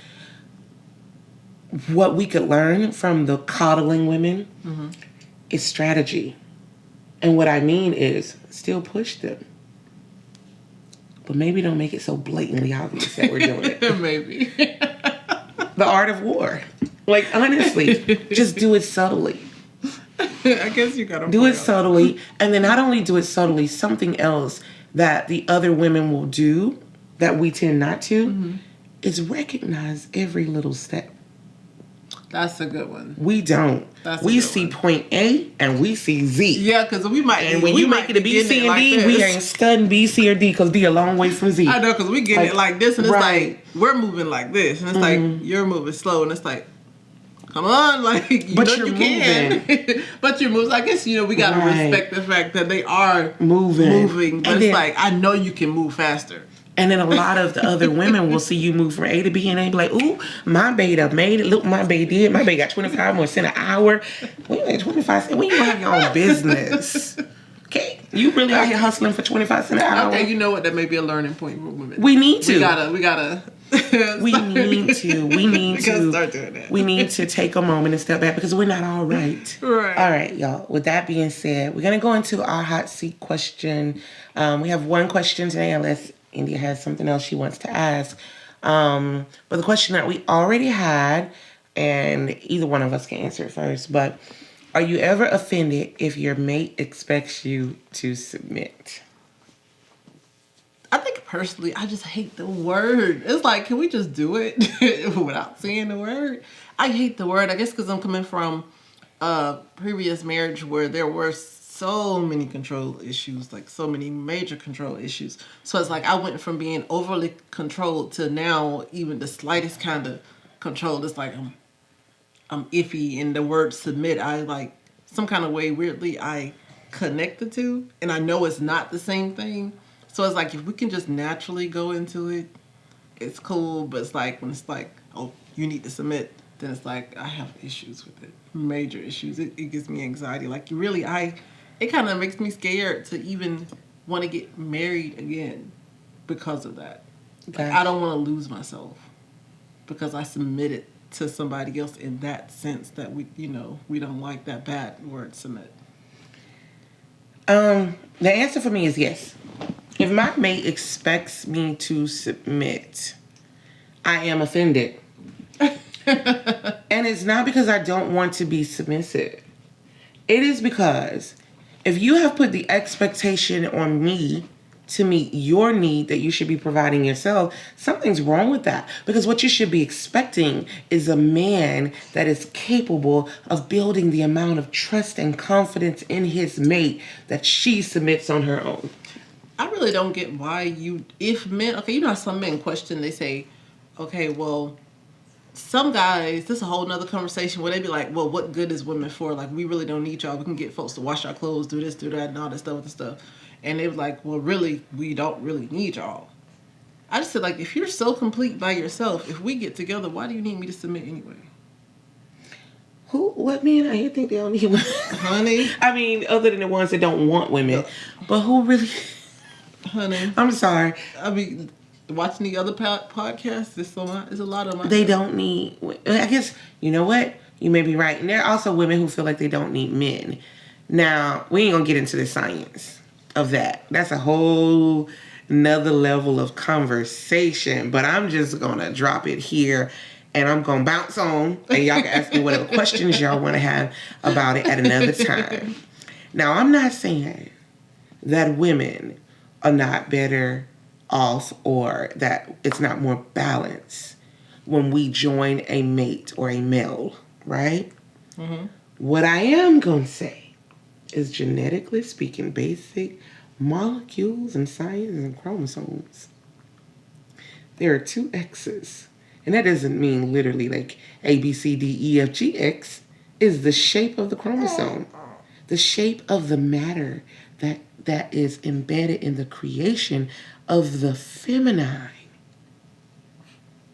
what we could learn from the coddling women is strategy. And what I mean is still push them. But maybe don't make it so blatantly obvious that we're doing it. Maybe. The art of war. Like, honestly, just do it subtly. I guess you gotta Do it subtly. And then not only do it subtly, something else that the other women will do that we tend not to is recognize every little step. That's a good one. We don't. That's a We good see one. point A and we see Z. Yeah, because we might. And when we you might make it a be B, getting C, it and like D, this. we ain't studying B, C, or D because D a long way from Z. I know, because we getting Like, it like this, and it's right. like we're moving like this, and it's like you're moving slow, and it's like, come on, like you But know you're you can, but you're moving. I guess you know we gotta Right. respect the fact that they are Moving. but And it's then- like I know you can move faster. And then a lot of the other women will see you move from A to B and they be like, ooh, my beta made it. Look, my beta did. My beta got 25 more cents an hour. We ain't 25 cents. When you have your own business. Okay? You really out here hustling for 25 cents an hour? Okay, you know what? That may be a learning point for women. We need to. We gotta. We need to. We gotta start doing that. We need to take a moment and step back because we're not all right. Right. All right, y'all. With that being said, we're going to go into our hot seat question. We have one question today, unless India has something else she wants to ask. But the question that we already had, and either one of us can answer it first, but are you ever offended if your mate expects you to submit? I think personally, I just hate the word. It's like, can we just do it without saying the word? I hate the word. I guess because I'm coming from a previous marriage where there were so many control issues, like so many major control issues. So it's like I went from being overly controlled to now even the slightest kind of control. It's like I'm iffy, and the word submit, I like some kind of way weirdly I connect the two, and I know it's not the same thing. So it's like if we can just naturally go into it, it's cool. But it's like when it's like, oh, you need to submit, then it's like I have issues with it, major issues. It gives me anxiety. Like it kind of makes me scared to even want to get married again because of that. Like, I don't want to lose myself because I submitted to somebody else in that sense that we don't like that bad word submit. The answer for me is yes. If my mate expects me to submit, I am offended. And it's not because I don't want to be submissive. It is because if you have put the expectation on me to meet your need that you should be providing yourself, something's wrong with that. Because what you should be expecting is a man that is capable of building the amount of trust and confidence in his mate that she submits on her own. I really don't get why if men, okay, you know how some men question, they say, okay, well, some guys, this is a whole nother conversation where they be like, well, what good is women for? Like, we really don't need y'all. We can get folks to wash our clothes, do this, do that, and all this stuff with the stuff. And they was like, well, really, we don't really need y'all. I just said, like, if you're so complete by yourself, if we get together, why do you need me to submit anyway? What men out here think they don't need women? Honey. I mean, other than the ones that don't want women. But who really... Honey. I'm sorry. I mean, watching the other podcasts, there's a lot of them. They don't need... I guess, you know what? You may be right. And there are also women who feel like they don't need men. Now, we ain't gonna get into the science of that. That's a whole another level of conversation. But I'm just gonna drop it here. And I'm gonna bounce on. And y'all can ask me whatever questions y'all want to have about it at another time. Now, I'm not saying that women are not better off or that it's not more balanced when we join a mate or a male, right? Mm-hmm. What I am going to say is, genetically speaking, basic molecules and science and chromosomes, there are two X's. And that doesn't mean literally like A, B, C, D, E, F, G, X. is the shape of the chromosome, the shape of the matter that is embedded in the creation of the feminine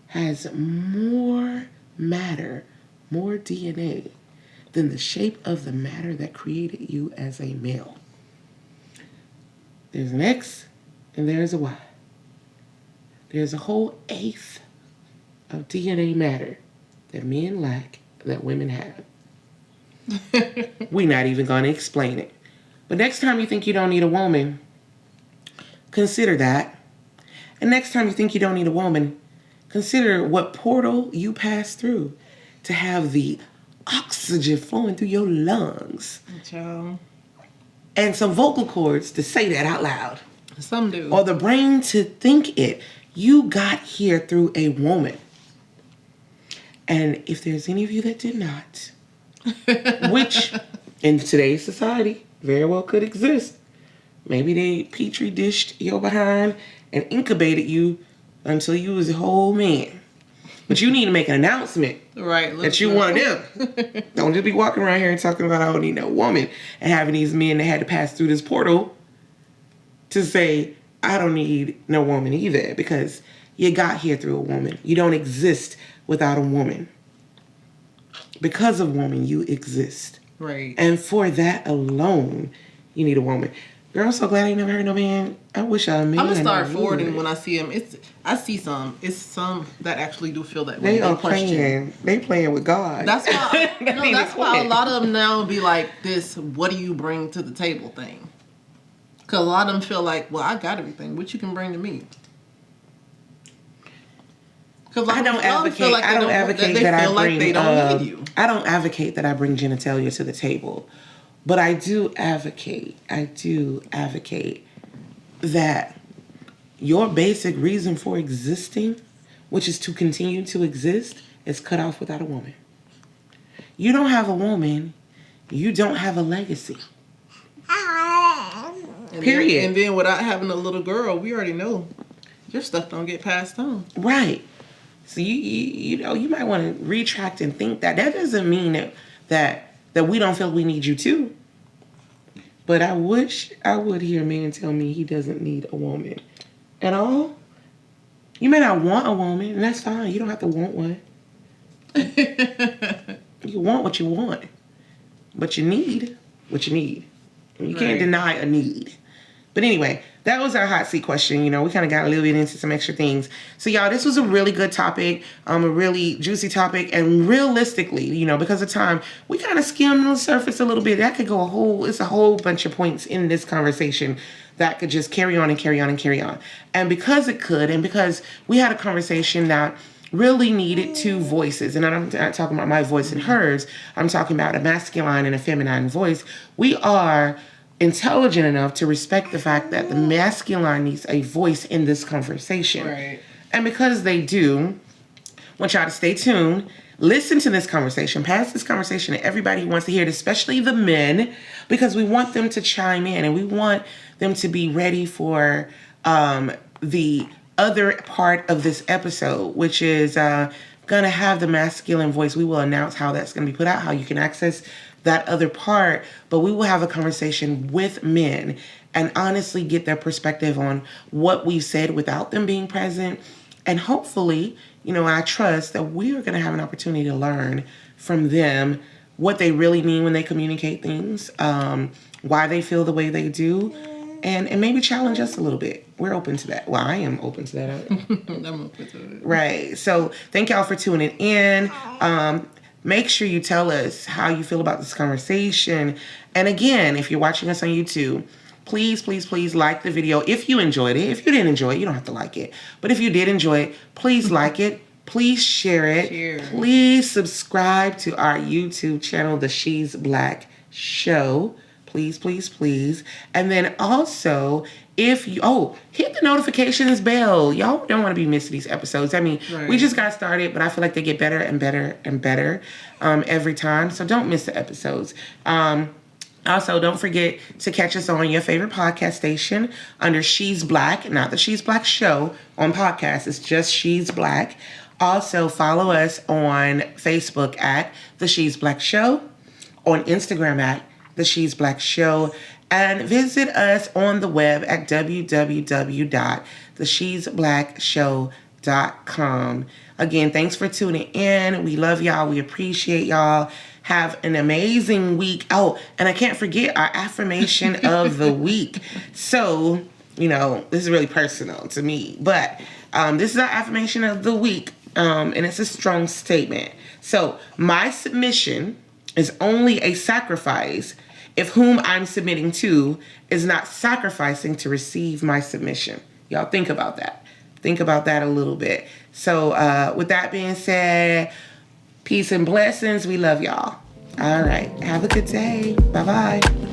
has more matter, more DNA than the shape of the matter that created you as a male. There's an X and there's a Y. There's a whole eighth of DNA matter that men lack that women have. We're not even going to explain it. But next time you think you don't need a woman, consider that. And next time you think you don't need a woman, consider what portal you pass through to have the oxygen flowing through your lungs. Child. And some vocal cords to say that out loud. Some do. Or the brain to think it. You got here through a woman. And if there's any of you that did not, which in today's society very well could exist, maybe they petri dished your behind and incubated you until you was a whole man. But you need to make an announcement Right. that you one of them. Don't just be walking around here and talking about I don't need no woman and having these men that had to pass through this portal to say I don't need no woman either, because you got here through a woman. You don't exist without a woman. Because of woman, you exist. Right. And for that alone, you need a woman. Girl, I'm so glad I ain't never heard no man. I wish I man. I'm gonna start I forwarding would. when I see them. I see some. It's some that actually do feel that way. They are question. playing. They playing with God. That's why. That No, ain't that's the why a point. lot of them now be like this. What do you bring to the table thing? Because a lot of them feel like, well, I got everything. What you can bring to me? Because I don't advocate. I don't advocate that I bring. they don't need you. I don't advocate that I bring genitalia to the table, but I do advocate. That your basic reason for existing, which is to continue to exist, is cut off without a woman. You don't have a woman, you don't have a legacy. Period. And then without having a little girl, we already know your stuff don't get passed on. Right. So you know, you might want to retract and think that. That doesn't mean that we don't feel we need you too. But I wish I would hear a man tell me he doesn't need a woman at all. You may not want a woman, and that's fine. You don't have to want one. You want what you want. But you need what you need. You can't deny a need. But anyway, that was our hot seat question. You know, we kind of got a little bit into some extra things. So, y'all, this was a really good topic, a really juicy topic. And realistically, you know, because of time, we kind of skimmed the surface a little bit. That could go it's a whole bunch of points in this conversation that could just carry on and carry on and carry on. And because it could, and because we had a conversation that really needed two voices, and I'm not talking about my voice and hers, I'm talking about a masculine and a feminine voice, we are intelligent enough to respect the fact that the masculine needs a voice in this conversation. Right. And because they do, I want y'all to stay tuned, listen to this conversation, pass this conversation to everybody who wants to hear it, especially the men, because we want them to chime in and we want them to be ready for the other part of this episode, which is gonna have the masculine voice. We will announce how that's gonna be put out, how you can access that other part, but we will have a conversation with men and honestly get their perspective on what we've said without them being present. And hopefully, you know, I trust that we are going to have an opportunity to learn from them what they really mean when they communicate things, why they feel the way they do, and maybe challenge us a little bit. We're open to that. Well, I am open to that. I'm open to it. Right. So thank y'all for tuning in. Make sure you tell us how you feel about this conversation. And again, if you're watching us on YouTube, please, please, please like the video if you enjoyed it. If you didn't enjoy it, you don't have to like it. But if you did enjoy it, please like it. Please share it. Share. Please subscribe to our YouTube channel, The She's Black Show. Please, please, please. And then also, if you, hit the notifications bell. Y'all don't want to be missing these episodes. I mean, we just got started, but I feel like they get better and better and better every time. So don't miss the episodes. Also, don't forget to catch us on your favorite podcast station under She's Black, not the She's Black Show on podcast. It's just She's Black. Also, follow us on Facebook at The She's Black Show. on Instagram at The She's Black Show, and visit us on the web at www.theshe'sblackshow.com. Again, thanks for tuning in. We love y'all. We appreciate y'all. Have an amazing week. Oh, and I can't forget our affirmation of the week. So, this is really personal to me, but this is our affirmation of the week, and it's a strong statement. So, my submission is only a sacrifice if whom I'm submitting to is not sacrificing to receive my submission. Y'all think about that. Think about that a little bit. So with that being said, peace and blessings. We love y'all. All right. Have a good day. Bye-bye.